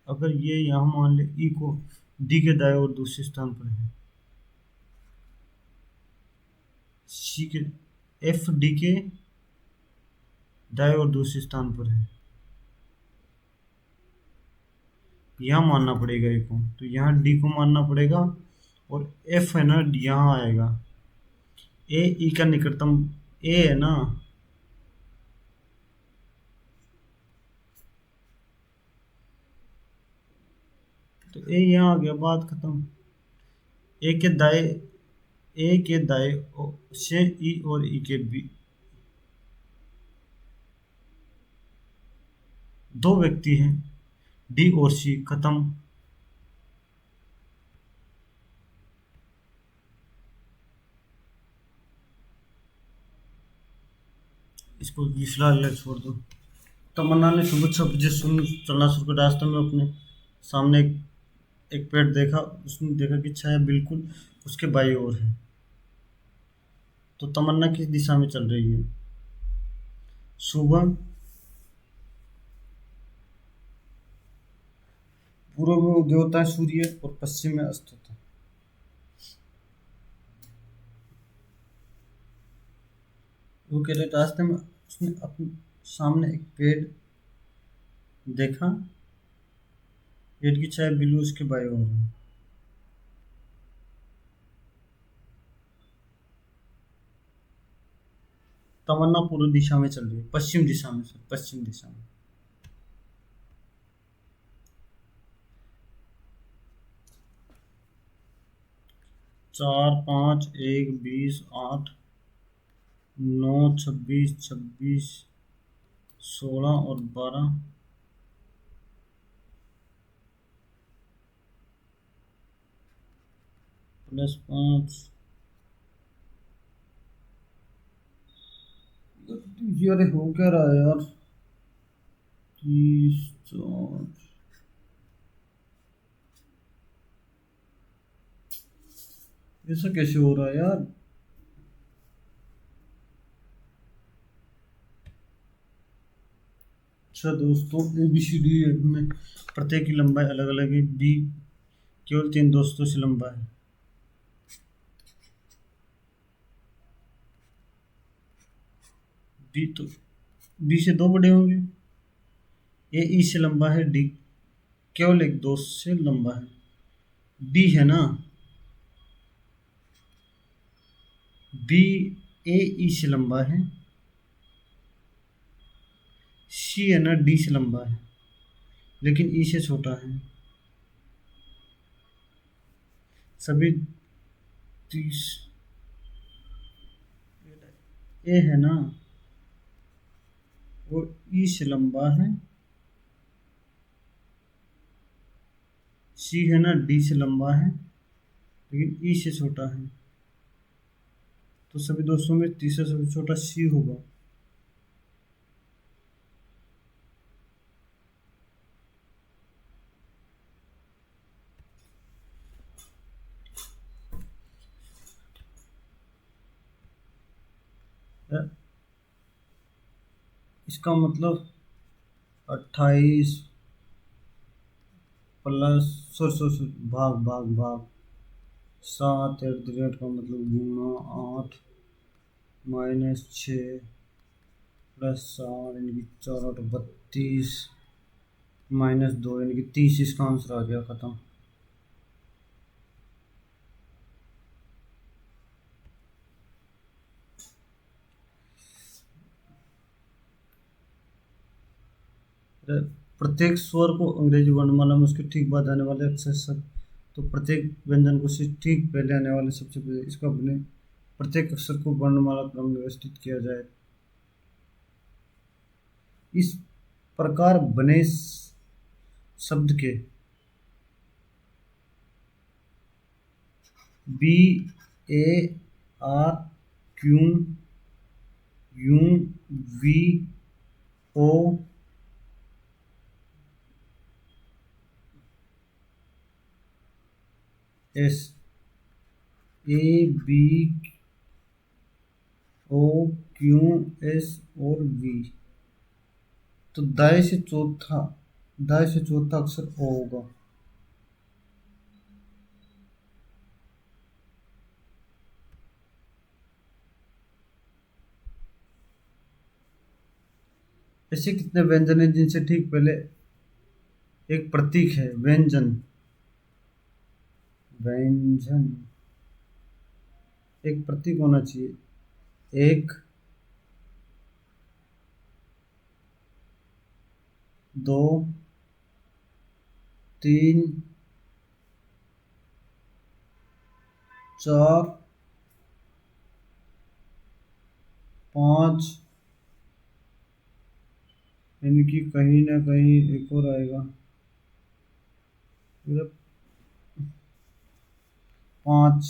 अगर ये यहाँ मान ले ई को, डी के दाएं और दूसरे स्थान पर है। सी के, एफ डी के दाएं और दूसरे स्थान पर है। यहाँ मानना पड़ेगा ए को, तो यहाँ डी को मानना पड़ेगा, और एफ है ना यहाँ आएगा। ए ई का निकटतम ए है ना, तो ए यहाँ आ गया, बात खत्म। ए के दाएं, ए के दाएं से ई और ई के बी 2 व्यक्ति हैं, डी और सी खत्म। इसको फिलहाल छोड़ दो। तमन्ना ने सुबह 6 बजे सुन चलना शुरू कर। रास्ते में अपने सामने एक पेड़ देखा। उसने देखा कि छाया बिल्कुल उसके बाईं ओर है। तो तमन्ना किस दिशा में चल रही है? सुबह, पूर्व में उदय होता है सूर्य और पश्चिम में अस्त होता है। वो कह रहे रास्ते में उसने अपने सामने एक पेड़ देखा। पेड़ की छाया बिल्कुल उसके बाईं ओर है। तमन्ना पूर्व दिशा में चल रही है, पश्चिम दिशा में, सर पश्चिम दिशा में। 4 5 1 20 8 9 26 26 16 और 12 +5। यार हो क्या रहा है यार? चार, ऐसा कैसे हो रहा है यार। अच्छा दोस्तों, ए बी सी डी में प्रत्येक की लंबाई अलग अलग है। बी केवल तीन दोस्तों से लंबा है। बी तो बी से दो बड़े होंगे। ए ई से लंबा है। डी केवल एक दोस्त से लंबा है। बी है ना, बी ए ई से लंबा है। सी है ना, डी से लंबा है लेकिन ई से छोटा है। सभी 30। ए है ना, वो ई से लंबा है। सी है ना, डी से लंबा है लेकिन ई से छोटा है। तो सभी दोस्तों में तीसरा सबसे छोटा सी होगा। इसका मतलब 28 प्लस भाग भाग भाग 7 एट द रेट का मतलब गुना 8 -6 प्लस 4 यानी कि 4 8 32 -2 यानी कि 30। इसका आंसर आ गया, खत्म। प्रत्येक स्वर को अंग्रेजी वर्णमाला में उसके ठीक बाद आने वाले अक्षर सब। तो प्रत्येक व्यंजन को से ठीक पहले आने वाले सबसे पहले इसका बने प्रत्येक अक्षर को वर्णमाला क्रम में व्यवस्थित किया जाए। इस प्रकार बने शब्द के B A R Q U V O S A B O Q S और वी। तो दाएं से चौथा अक्षर ओ होगा। ऐसे कितने व्यंजन हैं जिनसे ठीक पहले एक प्रतीक है। व्यंजन व्यंजन एक प्रतीक होना चाहिए। 1 2 3 4 5 इनकी कहीं ना कहीं एक और आएगा। 5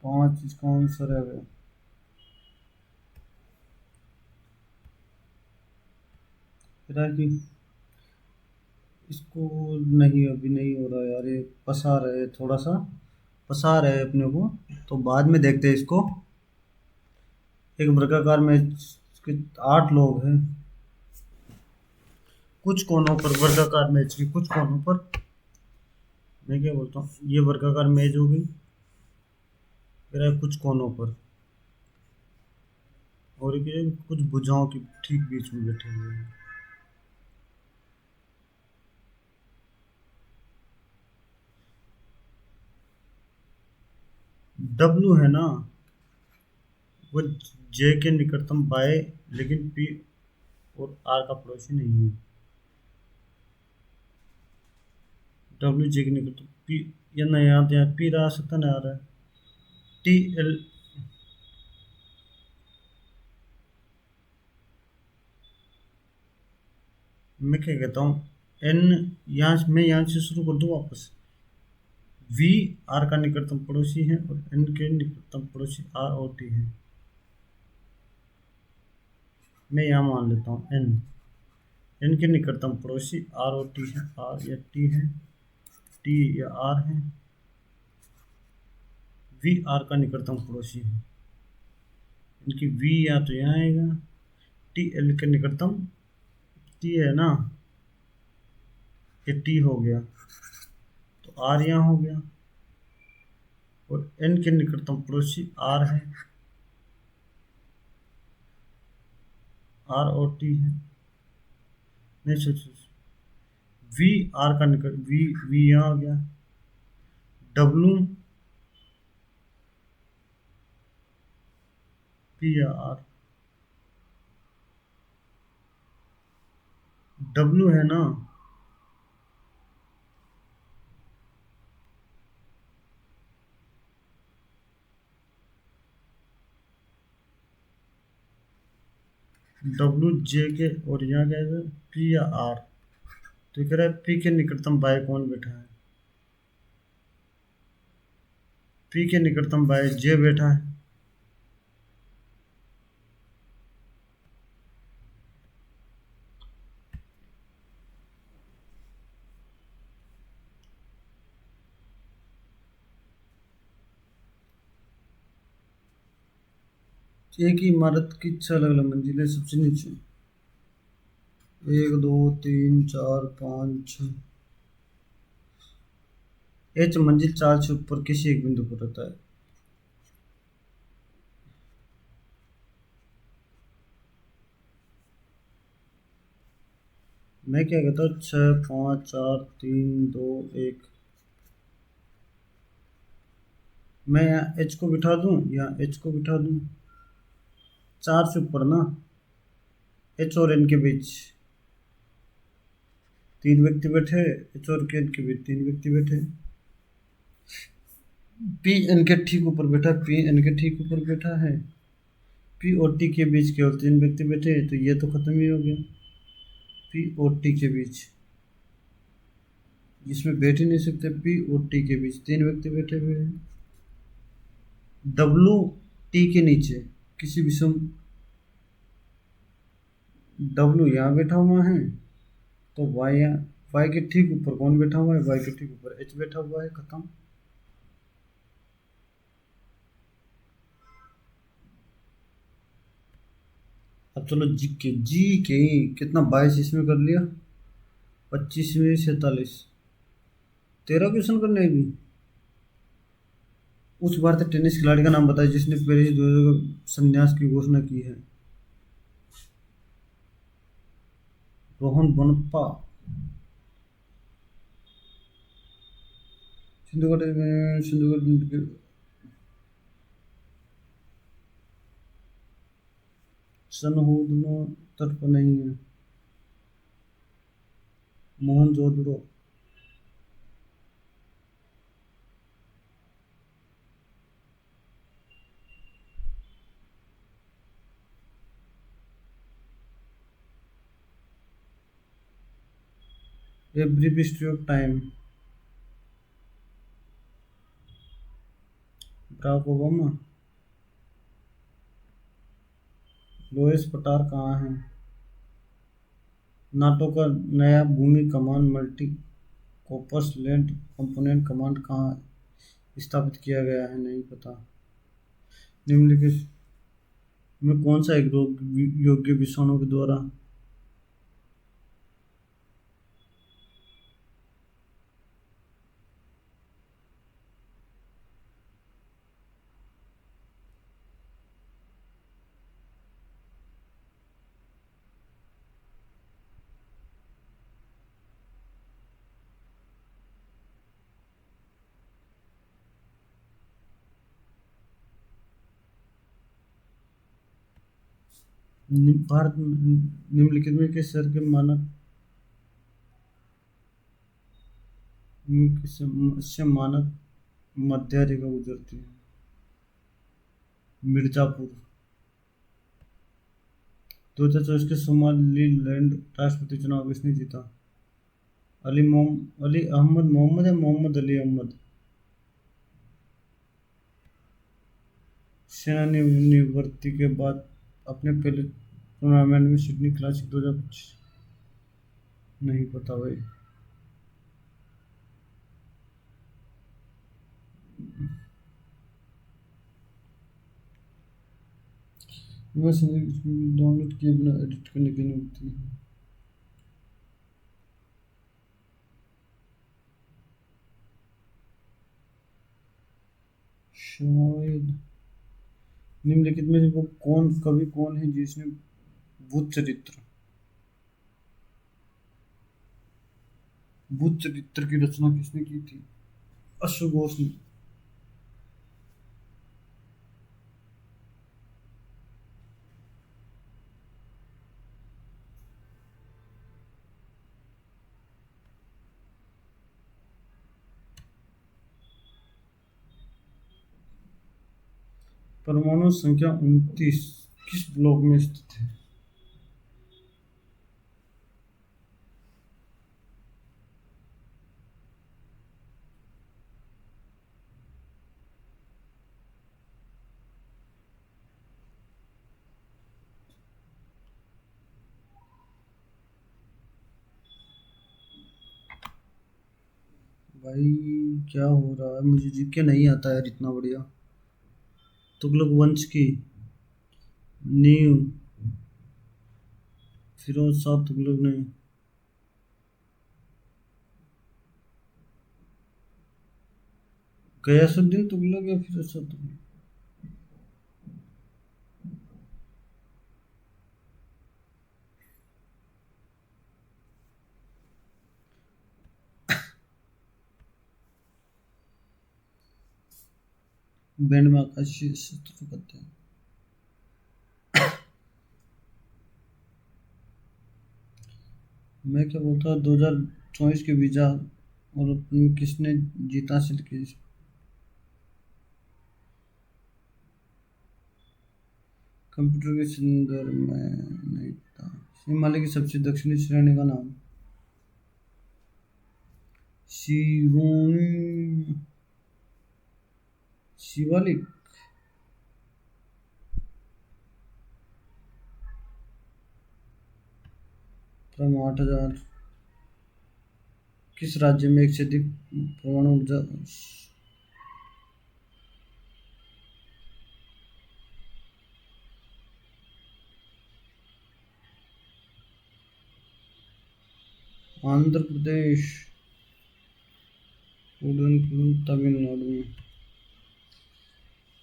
5 इसका आंसर है। फिर कि इसको नहीं, अभी नहीं हो रहा यार। ये पसा रहे, थोड़ा सा पसा रहे अपने को। तो बाद में देखते हैं इसको। एक वर्गाकार में इसके 8 लोग हैं। कुछ कोनों पर वर्गाकार मेज की कुछ कोनों पर, मैं क्या बोलता हूँ, ये वर्गाकार मेज हो गई। फिर है कुछ कोनों पर, और ये कुछ भुजाओं की ठीक बीच में बैठे हुए हैं। डब्लू है ना, वो जे के निकटतम बाय लेकिन पी और आर का पड़ोसी नहीं है। डब्ल्यू जे के निकटतम पी, या नहीं यहाँ यहाँ पी रहा सकता नहीं आ रहा है। टी एल मैं क्या कहता हूँ, एन मैं यहाँ से शुरू कर दूँ वापस। वी आर का निकटतम पड़ोसी है और एन के निकटतम पड़ोसी आर और टी है। मैं यहाँ मान लेता हूँ एन। एन के निकटतम पड़ोसी आर और टी है, आर या टी है, टी या आर है, वी आर का निकटतम पड़ोसी है, इनकी वी या तो यहाँ आएगा, टी एल के निकटतम, टी है ना, ये टी हो गया, तो आर यहाँ हो गया, और एन के निकटतम पड़ोसी आर है, आर और टी है, नहीं सोचो, वी आर का निकट, वी यहाँ हो गया, डब्लू पी या आर, डब्लू है ना, डब्लू जे के, और यहाँ क्या है, पी या आर, तो कह रहा है पी के निकटतम बाय कौन बैठा है, पी के निकटतम बाय जे बैठा है, एक ही इमारत की 6 अलग अलग मंजिलें, सबसे नीचे 1 2 3 4 5 6, एच मंजिल 4 से ऊपर किसी एक बिंदु पर रहता है। मैं क्या कहता हूँ, 6 5 4 3 2 1, मैं यहाँ एच को बिठा दूँ, यहाँ एच को बिठा दूँ, 4 से ऊपर ना, एच और एन के बीच 3 व्यक्ति बैठे, एच और के एन के बीच 3 व्यक्ति बैठे, पी एन के ठीक ऊपर बैठा, पी एन के ठीक ऊपर बैठा है, पी और टी के बीच केवल 3 व्यक्ति बैठे हैं, तो ये तो खत्म ही हो गया, पी और टी के बीच, जिसमें बैठ ही नहीं सकते, पी और टी के बीच 3 व्यक्ति बैठे हुए हैं, डब्लू टी के नीचे किसी विषम, डब्लू यहाँ बैठा हुआ है, तो वाई, वाई के ठीक ऊपर कौन बैठा हुआ है, वाई के ठीक ऊपर एच बैठा हुआ है, खत्म। अब चलो जी के कितना, 22 इसमें कर लिया, 25 में 47, 13 क्वेश्चन करने हैं अभी। उस भारतीय टेनिस खिलाड़ी का नाम बताइए जिसने पेरिस 2000 संन्यास की घोषणा की है, रोहन बोपन्ना, सिंधुगढ़ सनहोदनो तट पर नहीं है, Mohenjodaro, a brief history of time, Barack Obama, loess पटार कहाँ है, नाटो का नया भूमि कमान multi corps land component command कहाँ स्थापित किया गया है, नहीं पता। निम्नलिखित में कौन सा एक रोग योग्य विषाणु के द्वारा भारत निम्नलिखित में किस शहर के मानक से मानक मध्य रेखा गुजरती है, मिर्जापुर। 2024 के सोमालीलैंड राष्ट्रपति चुनाव किसने जीता, अली अहमद मोहम्मद या मोहम्मद अली अहमद, सेनानिवृत्ति के बाद अपने पहले टूर्नामेंट में सिडनी क्लासिक 2025 नहीं पता भाई। बस डाउनलोड किए बिना एडिट करने की अनुमति है। शायद निम्नलिखित में से वो कौन कवि कौन है जिसने बुद्ध चरित्र बुद्ध चरित्र की रचना किसने की थी? अश्व घोष ने। परमाणु संख्या 29 किस ब्लॉक में स्थित है? भाई क्या हो रहा है? मुझे जीके नहीं आता यार इतना बढ़िया। तुगलक वंश की नींव फिरोज शाह तुगलक ने। गयासुद्दीन तुगलक या फिरोज शाह तुगलक? बैंड में आकाशीय शस्त्र करते हैं। मैं क्या बोलता 2024 के वीजा और किसने जीत हासिल की? कंप्यूटर के संदर्भ में नहीं था। हिमालय की सबसे दक्षिणी श्रेणी का नाम? शिवोनी शिवालिक। क्रम 8000। किस राज्य में एक से अधिक परमाणु ऊर्जा? आंध्र प्रदेश। तमिलनाडु में।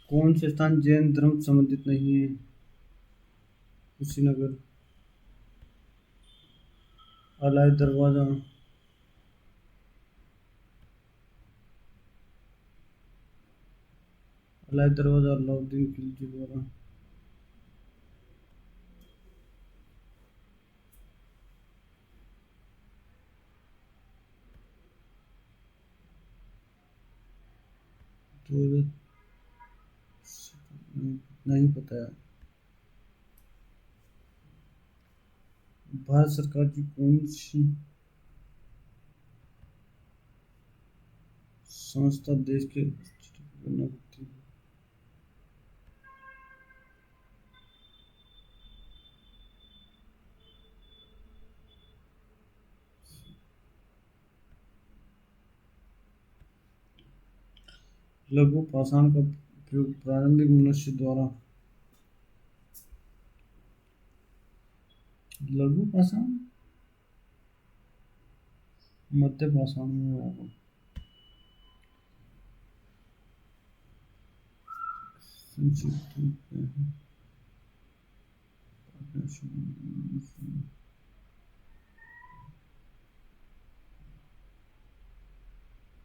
कौन से स्थान जैन धर्म संबंधित नहीं है? कुशीनगर। अलाय दरवाजा। अलाय दरवाजा अलाउद्दीन खिलजी द्वारा। तो नहीं पता है। भारत सरकार की कौन सी संस्था देश के करना करती है? लघु पाषाण का प्रयोग प्रारंभिक मनुष्य द्वारा। लघु पाषाण मध्य पाषाण में होगा। संक्षिप्त रूप क्या है?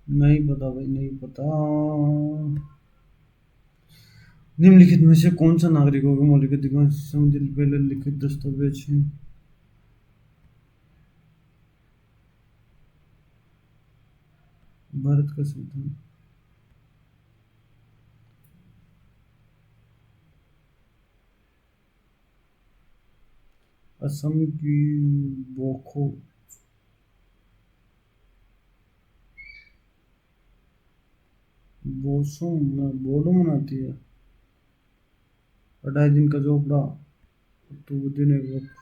नहीं पता भाई नहीं पता। निम्नलिखित में से कौन सा नागरिकों के मौलिक अधिकार से संबंधित पहले लिखित दस्तावेज है? भारत का संविधान। असम की बोखो बोसो बोडो मनाती है। 28 दिन का जोपड़ा तो दिन एक वक्त।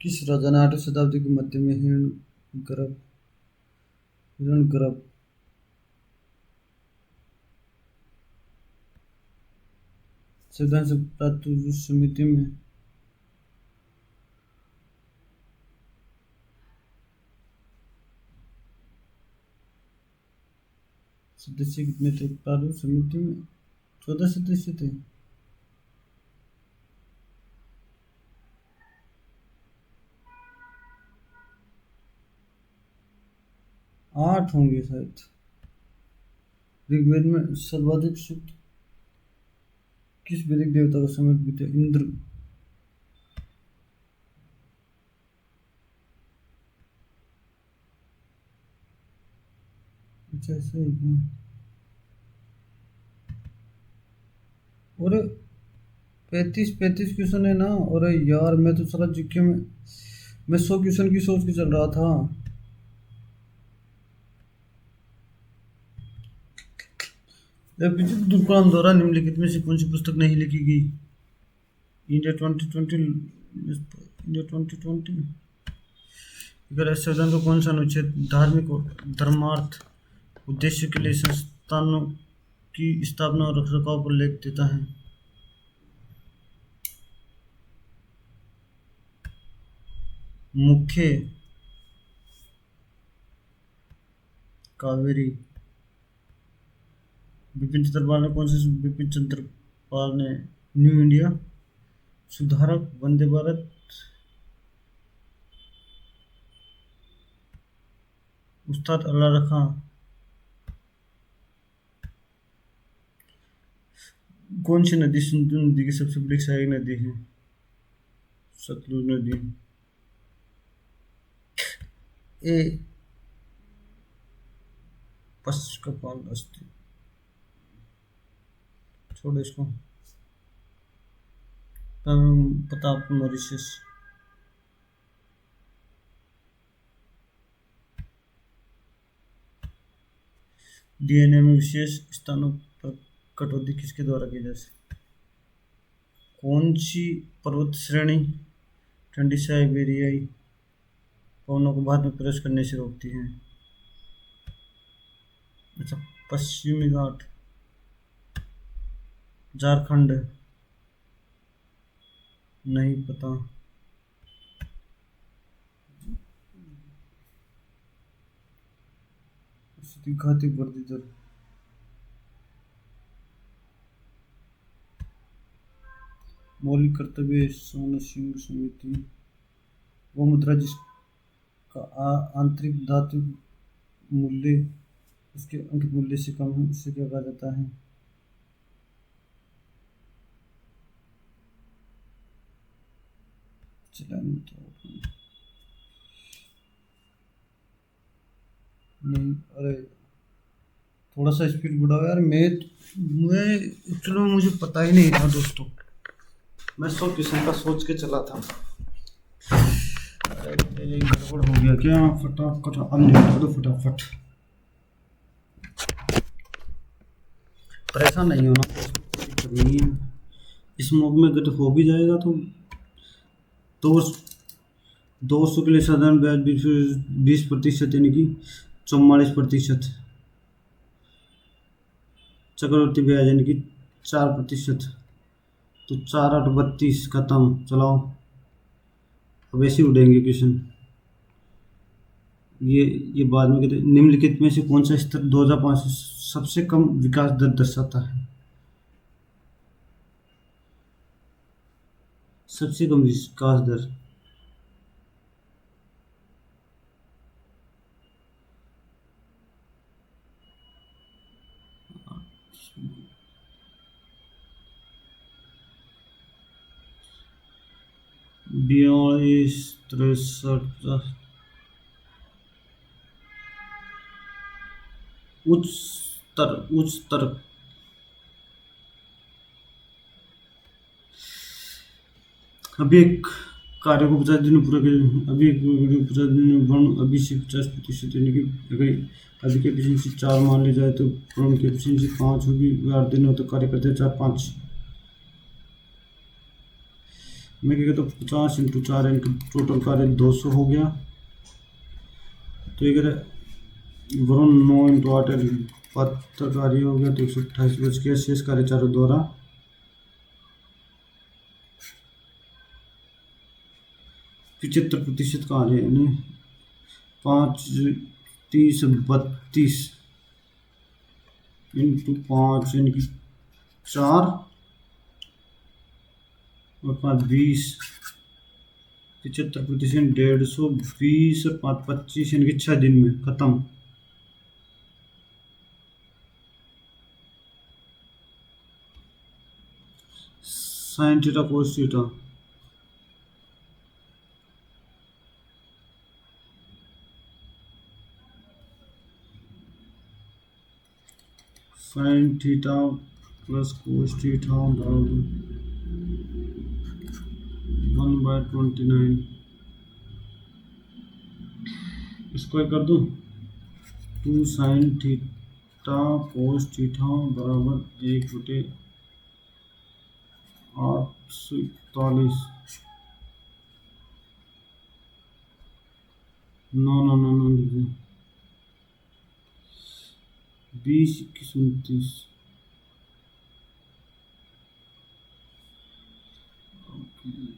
किस राजा ने 8वीं शताब्दी के मध्य में हिरण्यगर्भ संविधान से प्राप्त उस समिति में सदस्य कितने थे? प्रारूप समिति में 14 सदस्य थे। 8 होंगे शायद। ऋग्वेद में सर्वाधिक सूक्त किस वैदिक देवता को समर्पित है? इंद्र। अच्छा ऐसा ही है। और 35 क्वेश्चन है ना। और यार मैं तो सारा जीके में मैं 100 क्वेश्चन की सोच के चल रहा था। एपीजे अब्दुल कलाम द्वारा निम्नलिखित में से कौन सी पुस्तक नहीं लिखी गई? इंडिया 2020 अगर संविधान का कौन सा अनुच्छेद धार्मिक और धर्मार्थ उद्देश्य के लिए संस्थानों की स्थापना और रखरखाव पर लेख देता है? मुख्य कावेरी। बिपिन चंद्र पाल ने कौन से बिपिन चंद्र पाल ने न्यू इंडिया, सुधारक, वंदे भारत, उस्ताद अल्लाह रखा। कौन सी नदी सिंधु नदी की सबसे बड़ी सहायक नदी है? सतलुज नदी। ए पश्चिम अस्थि। छोड़ो इसको। प्रताप मॉरिशस। डीएनए में विशेष स्थानों पर कटौती किसके द्वारा की जा सकती? कौन सी पर्वत श्रेणी ठंडी साइबेरियाई पवनों को भारत में प्रवेश करने से रोकती है? अच्छा पश्चिमी घाट। झारखंड। नहीं पता। घाती वृद्धि दर। मौलिक कर्तव्य सोन सिंह समिति। वो मुद्रा जिसका आंतरिक धातु मूल्य उसके अंकित मूल्य से कम है उसे क्या कहा जाता है? नहीं। अरे थोड़ा सा स्पीड बढ़ाओ यार। मैं चलो मुझे पता ही नहीं था दोस्तों। मैं 100 क्वेश्चन का सोच के चला था। अरे गड़बड़ हो गया क्या? फटाफट अनलिमिटेड दो फटाफट। परेशान नहीं होना नहीं है। इस मॉक में अगर हो भी जाएगा तो 200 के लिए साधारण ब्याज 20% यानी कि 44%। चक्रवर्ती ब्याज यानी कि 4%। तो 4 8 32 खत्म। चलाओ अब ऐसे उड़ेंगे क्वेश्चन। ये बाद में कहते हैं निम्नलिखित में से कौन सा स्तर 2005 से सबसे कम विकास दर दर्शाता है? सबसे कम विकास दर बयालीस 63 उच्च स्तर। अभी एक कार्य को 50 दिन पूरा कर अभी एक 50 दिन वर्ण अभी से 50% यानी कि अगर अभी की एफिशिएंसी 4 मान ली जाए तो वर्ण की एफिशिएंसी 5 होगी। 8 दिन हो तो कार्य करते हैं 4 5। मैं क्या कहता हूँ 50 इंटू 4 इनका टोटल कार्य 200 हो गया। तो ये कहते वरुण 9 इंटू 8 72 कार्य हो गया, तो 128 बच गया। शेष कार्य चारों द्वारा 75% कार्य यानी 5 30 32 इंटू 5 यानी कि 4 और 5 20 75% 150 20 और 5 25 यानी कि 6 दिन में खत्म। Sine theta cos theta sine theta plus cos theta बराबर 1/29 स्क्वायर कर दो। 2 साइन थीटा कोस थीटा बराबर 1/841। नो नो नो नो 20 21 29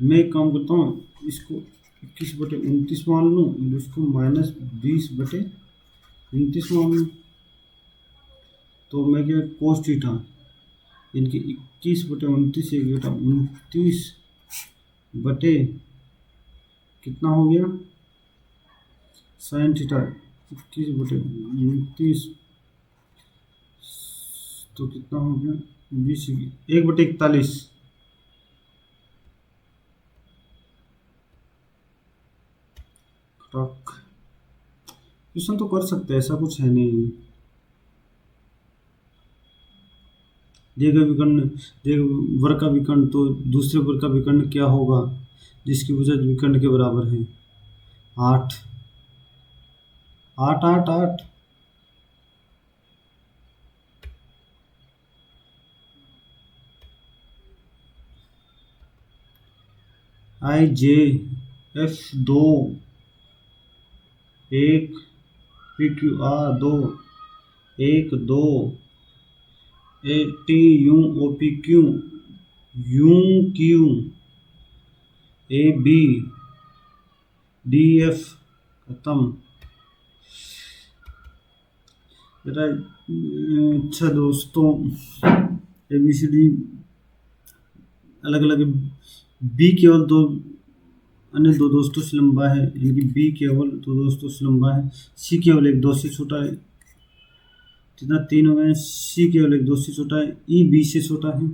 मैं एक काम करता हूँ, इसको 21/29 मान लूँ, इसको -20/29 मान लूँ। तो मैं क्या कोस थीटा इनकी 21/29 एक बेटा 29 बटे कितना हो गया साइन थीटा 21/29 तो कितना हो गया 20 1/41। क्वेश्चन तो कर सकते हैं, ऐसा कुछ है नहीं। दिए गए विकर्ण वर्ग का विकर्ण, तो दूसरे वर्ग का विकर्ण क्या होगा जिसकी वजह विकर्ण के बराबर है 8 8 8 8। IJF 2 1 PQR 2 1 2 TUOPQ UQ AB DF खत्म। अच्छा दोस्तों, ABCD अलग अलग। बी केवल दो अन्य दो दोस्तों से लंबा है, यानी कि बी केवल दो दोस्तों से लंबा है। सी केवल एक दोस्त से छोटा है, कितना 3 हो गए। सी केवल एक दोस्त से छोटा है। ई बी से छोटा है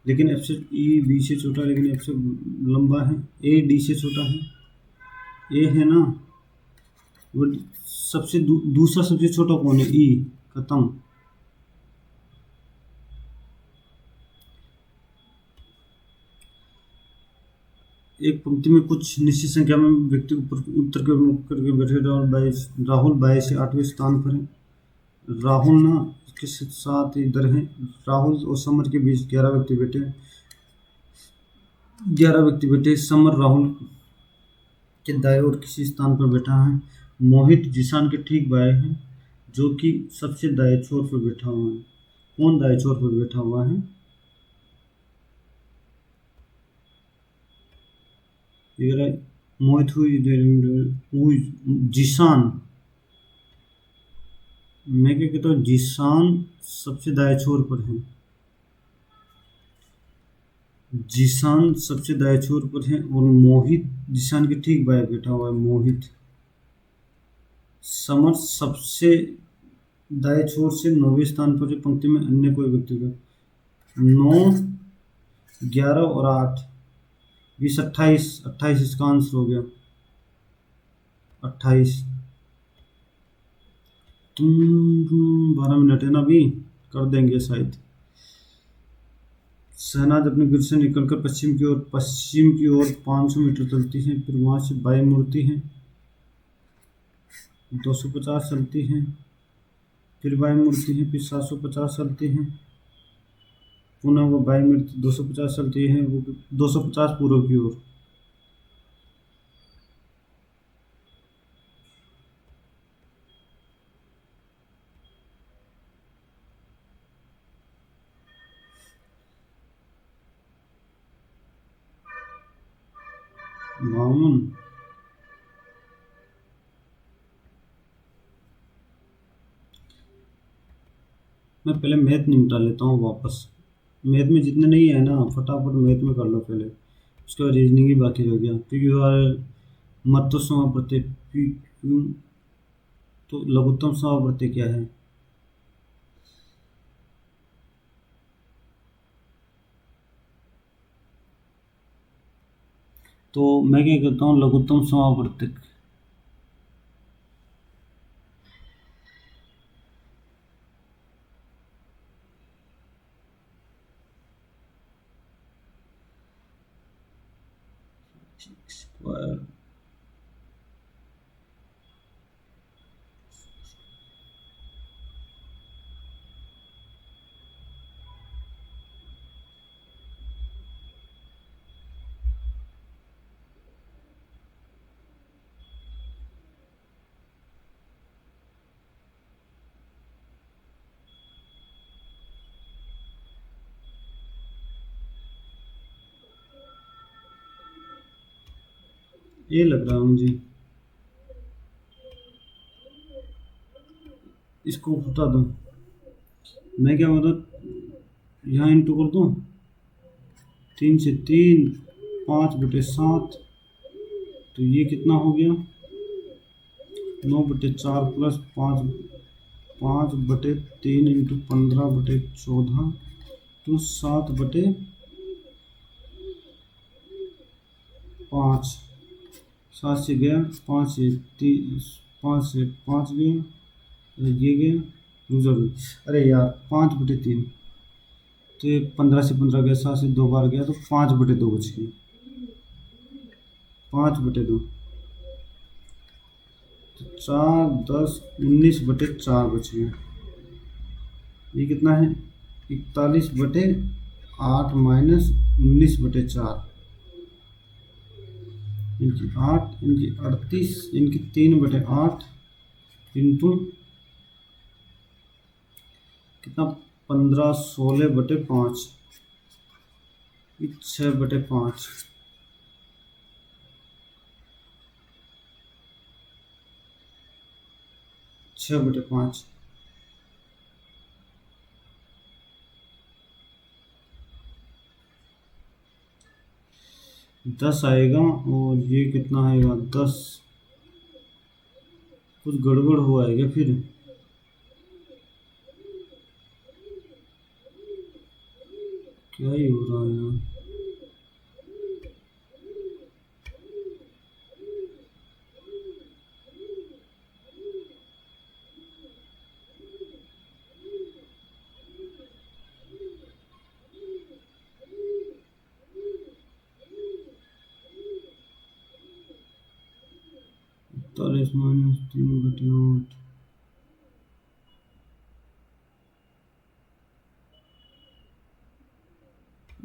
लेकिन एफ से, ई बी से छोटा है लेकिन एफ से लंबा है। ए डी से छोटा है। ए है ना वो सबसे दूसरा सबसे छोटा कौन है ई। खत्म। एक पंक्ति में कुछ निश्चित संख्या में व्यक्ति उत्तर के मुख करके बैठे। राहुल 22 से 8वें स्थान पर है। राहुल ना इसके साथ इधर है। राहुल और समर के बीच 11 व्यक्ति बैठे। 11 व्यक्ति बैठे। समर राहुल के दाएं और किसी स्थान पर बैठा है। मोहित जिशान के ठीक बाएं है, जो कि सबसे दाएं छोर पर बैठा हुआ है। कौन दाएं छोर पर बैठा हुआ है? मोहित हुई जिशान। मैं क्या कहता हूँ, जिशान सबसे दाएं छोर पर है। जिशान सबसे दाएं छोर पर है और मोहित जिशान के ठीक बाएं बैठा हुआ है। मोहित। समर सबसे दाएं छोर से 9वें स्थान पर है पंक्ति में। अन्य कोई व्यक्ति का 9 11 और 8 20 28 28 इसका आंसर हो गया 28। तुम 12 मिनट है ना, अभी कर देंगे शायद। शहनाज अपने घर से निकलकर पश्चिम की ओर 500 मीटर चलती है, फिर वहां से बाई मुड़ती है। 250 चलती हैं, फिर बाएं मुड़ती हैं, फिर 750 चलती हैं, पुनः वो बाएं मुड़ती 250 चलती है, वो 250 पूर्व की ओर। बावन। मैं पहले मैथ निपटा लेता हूँ वापस। मैथ में जितने नहीं है ना, फटाफट मैथ में कर लो पहले, उसके बाद रीजनिंग ही बाकी रह गया। पी क्यू आर मत तो समावर्ती पी क्यू, तो लघुत्तम समावर्ती क्या है? तो मैं क्या कहता हूँ, लघुत्तम समावर्तक। स्क्वायर। ये लग रहा है मुझे, इसको हटा दो। मैं क्या बता, यहाँ इंटू कर दूँ, 3 से 3, 5/7, तो ये कितना हो गया, 9/4 प्लस 5/3 इंटू 15/14 तो 7/5। 7 से गया, 5 से 3, 5 से 5 गया, ये गया, दूसरा भी। अरे यार, 5/3, तो ये 15 से 15 गया, 7 से 2 बार गया, तो 5/2 बच गई। 5/2 तो 4, 10, 19/4 बच गया। ये कितना है, 41/8 माइनस 19/4, इनकी 8, इनकी 38, इनकी 3/8 इंटू कितना, 15, 16/5, 6/5। 6/5 10 आएगा, और ये कितना आएगा, 10। कुछ गड़बड़ हुआ है क्या फिर? क्या ही हो रहा है यार? -3/8,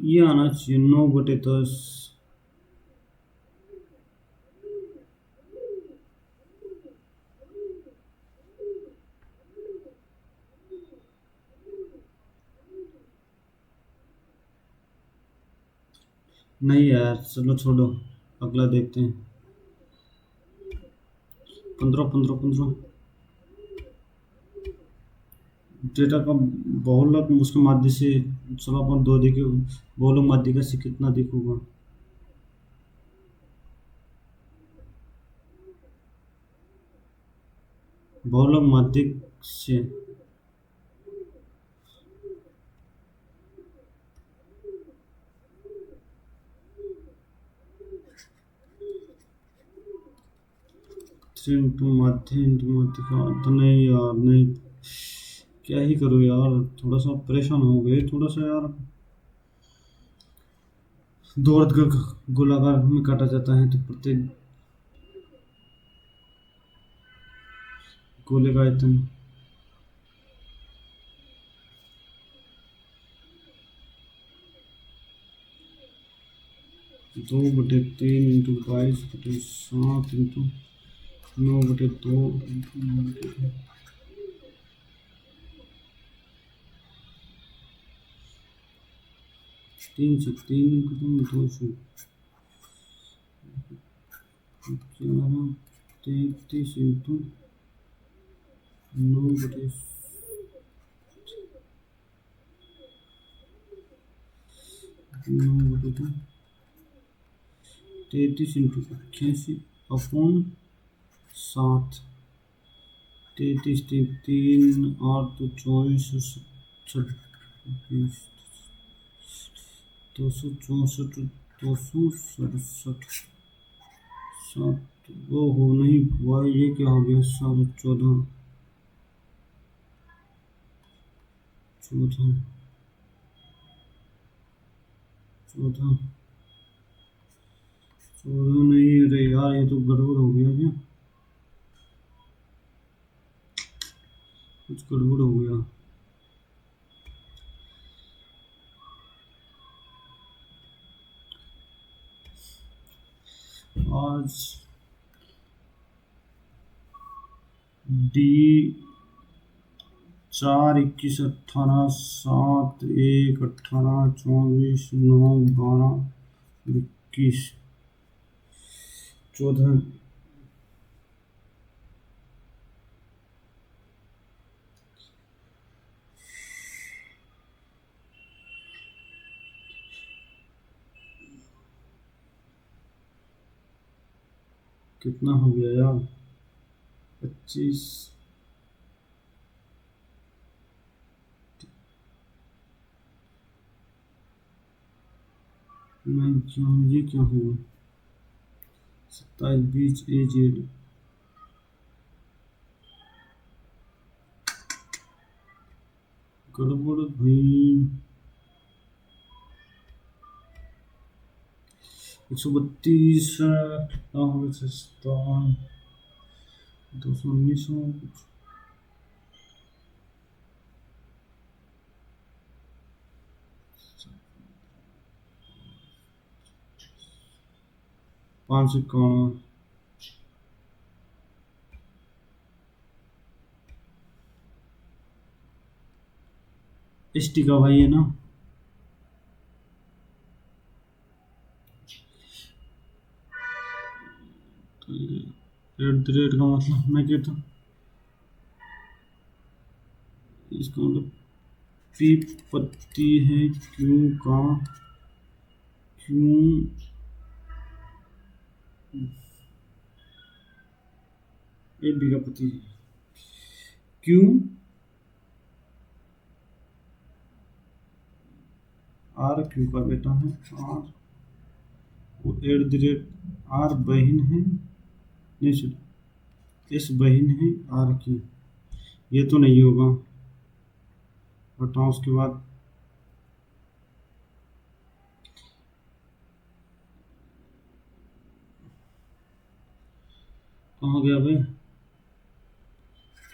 ये आना चाहिए 9/10। नहीं यार, चलो छोड़ो, अगला देखते हैं। 15, 15, 15। डेटा का बहुलक उसके माध्य से, चलो अपन 2 देखे, बहुलक माध्यिका से कितना दिखूगा। बहुलक माध्यिक से इंटू माध्य इंटू माध्यिका, तो नहीं यार, नहीं, क्या ही करूँ यार, थोड़ा सा परेशान हो गए, थोड़ा सा यार। दो अर्ध गोलाकार में काटा जाता है, तो प्रत्येक गोले का आयतन 2/3 इंटू 22/7 इंटू 9/2 इंटू 9/2। 3 से 3 खत्म 2 से 11 33 इंटू 9/2 33 इंटू 88 अपॉन 7। 33 3 8 तो 24 26 264 267 7। वो हो नहीं हुआ, ये क्या हो गया? 714 14 14 14 नहीं। अरे यार, ये तो गड़बड़ हो गया क्या? कुछ गड़बड़ हो गया। आज डी 4 21 18 7 1 18 24 9 12 21 14। कितना हो गया यार? 25। मैं क्या, ये क्या हुआ? 27 20 AZ गड़बड़ भाई। 132 कितना हो गया? 57 219 कुछ 551। ST का भाई है ना? @ का मतलब मैं कहता हूँ इसका मतलब पी पत्ती है क्यू का, क्यू ए बी का पति है। क्यू आर क्यू का बेटा है। आर वो @ आर बहन है, नहीं सर एस बहन है आर की। ये तो नहीं होगा, हटाओ। उसके बाद कहाँ गया भाई?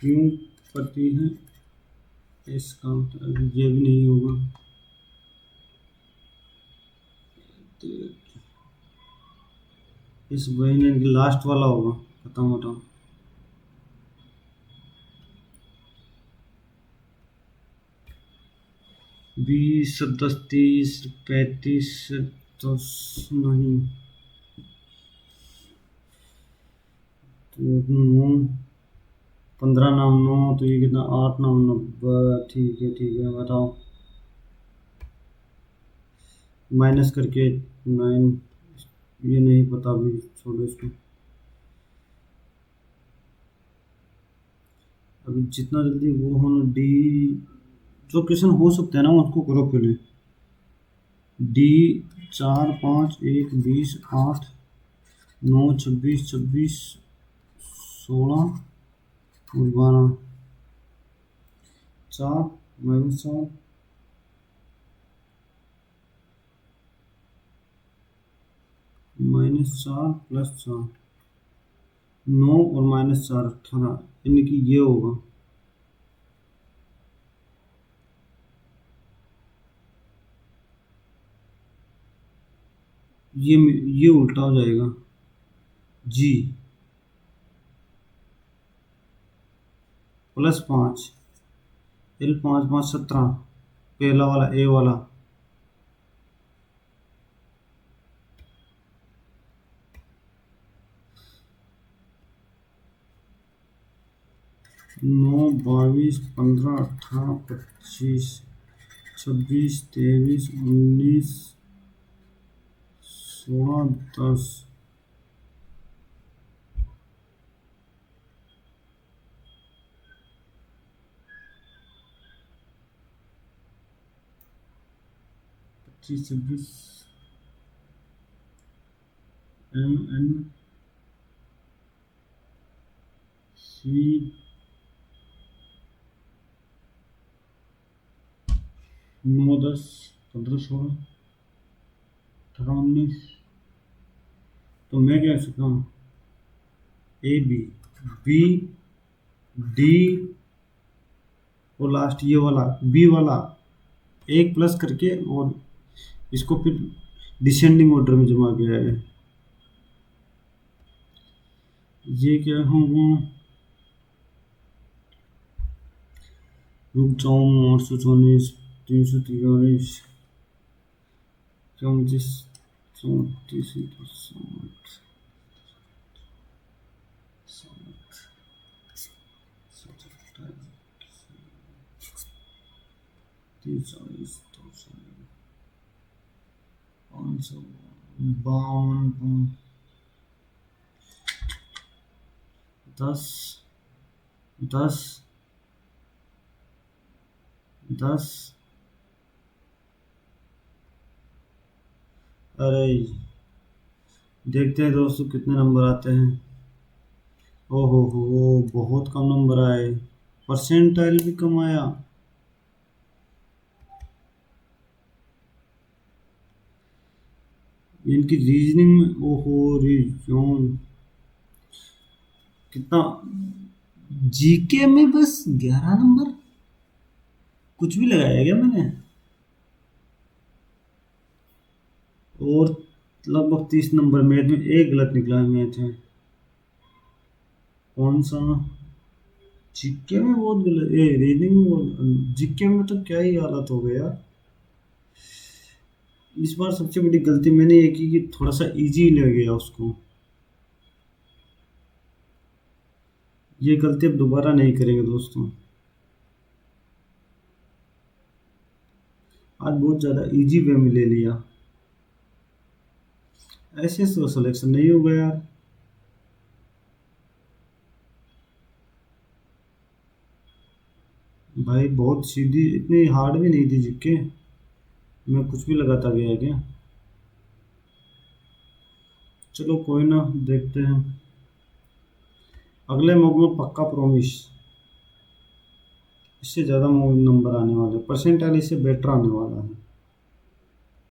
क्यों पति है एस का, ये भी नहीं होगा। इस बहन के लास्ट वाला होगा, खत्म हटाओ। बीस 10 30 35 10 नहीं तो 9 15 नाम 9 तो ये कितना 8 नाम 90। ठीक है बताओ। माइनस करके 9, ये नहीं पता अभी, छोड़ो इसको। अभी जितना जल्दी वो होना डी, जो क्वेश्चन हो सकता है ना उसको करो पहले। डी 4 5 1 20 8 9 26 26 16 और 12 4 -4 -4 +4 9 और -4 18, यानी कि ये होगा। ये उल्टा हो जाएगा। जी +5, L 5 5 17, पहला वाला ए वाला। 9 22 15 18 25 26 23 19 16 10। 25 26 एम एन सी 9 10 15 16 18 19। तो मैं क्या कर सकता हूँ? ए बी, बी डी और लास्ट ये वाला बी वाला एक प्लस करके, और इसको फिर डिसेंडिंग ऑर्डर में जमा किया है। ये क्या होगा? रुक जाओ। 844 343 34 34 40 552 10 10 10। अरे देखते हैं दोस्तों कितने नंबर आते हैं। हो बहुत कम नंबर आए। परसेंटाइल भी कम आया। इनकी रीजनिंग में ओहो रीजन कितना। जीके में बस 11 नंबर। कुछ भी लगाया क्या मैंने? और लगभग 30 नंबर मैथ में, एक गलत निकला है मैथ में। कौन सा? जीके में बहुत गलत, रीडिंग में बहुत। जीके में तो क्या ही हालत हो गया। इस बार सबसे बड़ी गलती मैंने ये की कि थोड़ा सा इजी ले गया उसको। ये गलती अब दोबारा नहीं करेंगे दोस्तों। आज बहुत ज़्यादा इजी वे में ले लिया। ऐसे तो सिलेक्शन नहीं होगा यार। भाई बहुत सीधी, इतनी हार्ड भी नहीं थी जीके। मैं कुछ भी लगाता गया क्या? चलो कोई ना, देखते हैं। अगले मॉक में पक्का प्रॉमिस, इससे ज़्यादा नंबर आने वाले, परसेंटाइल इससे बेटर आने वाला है।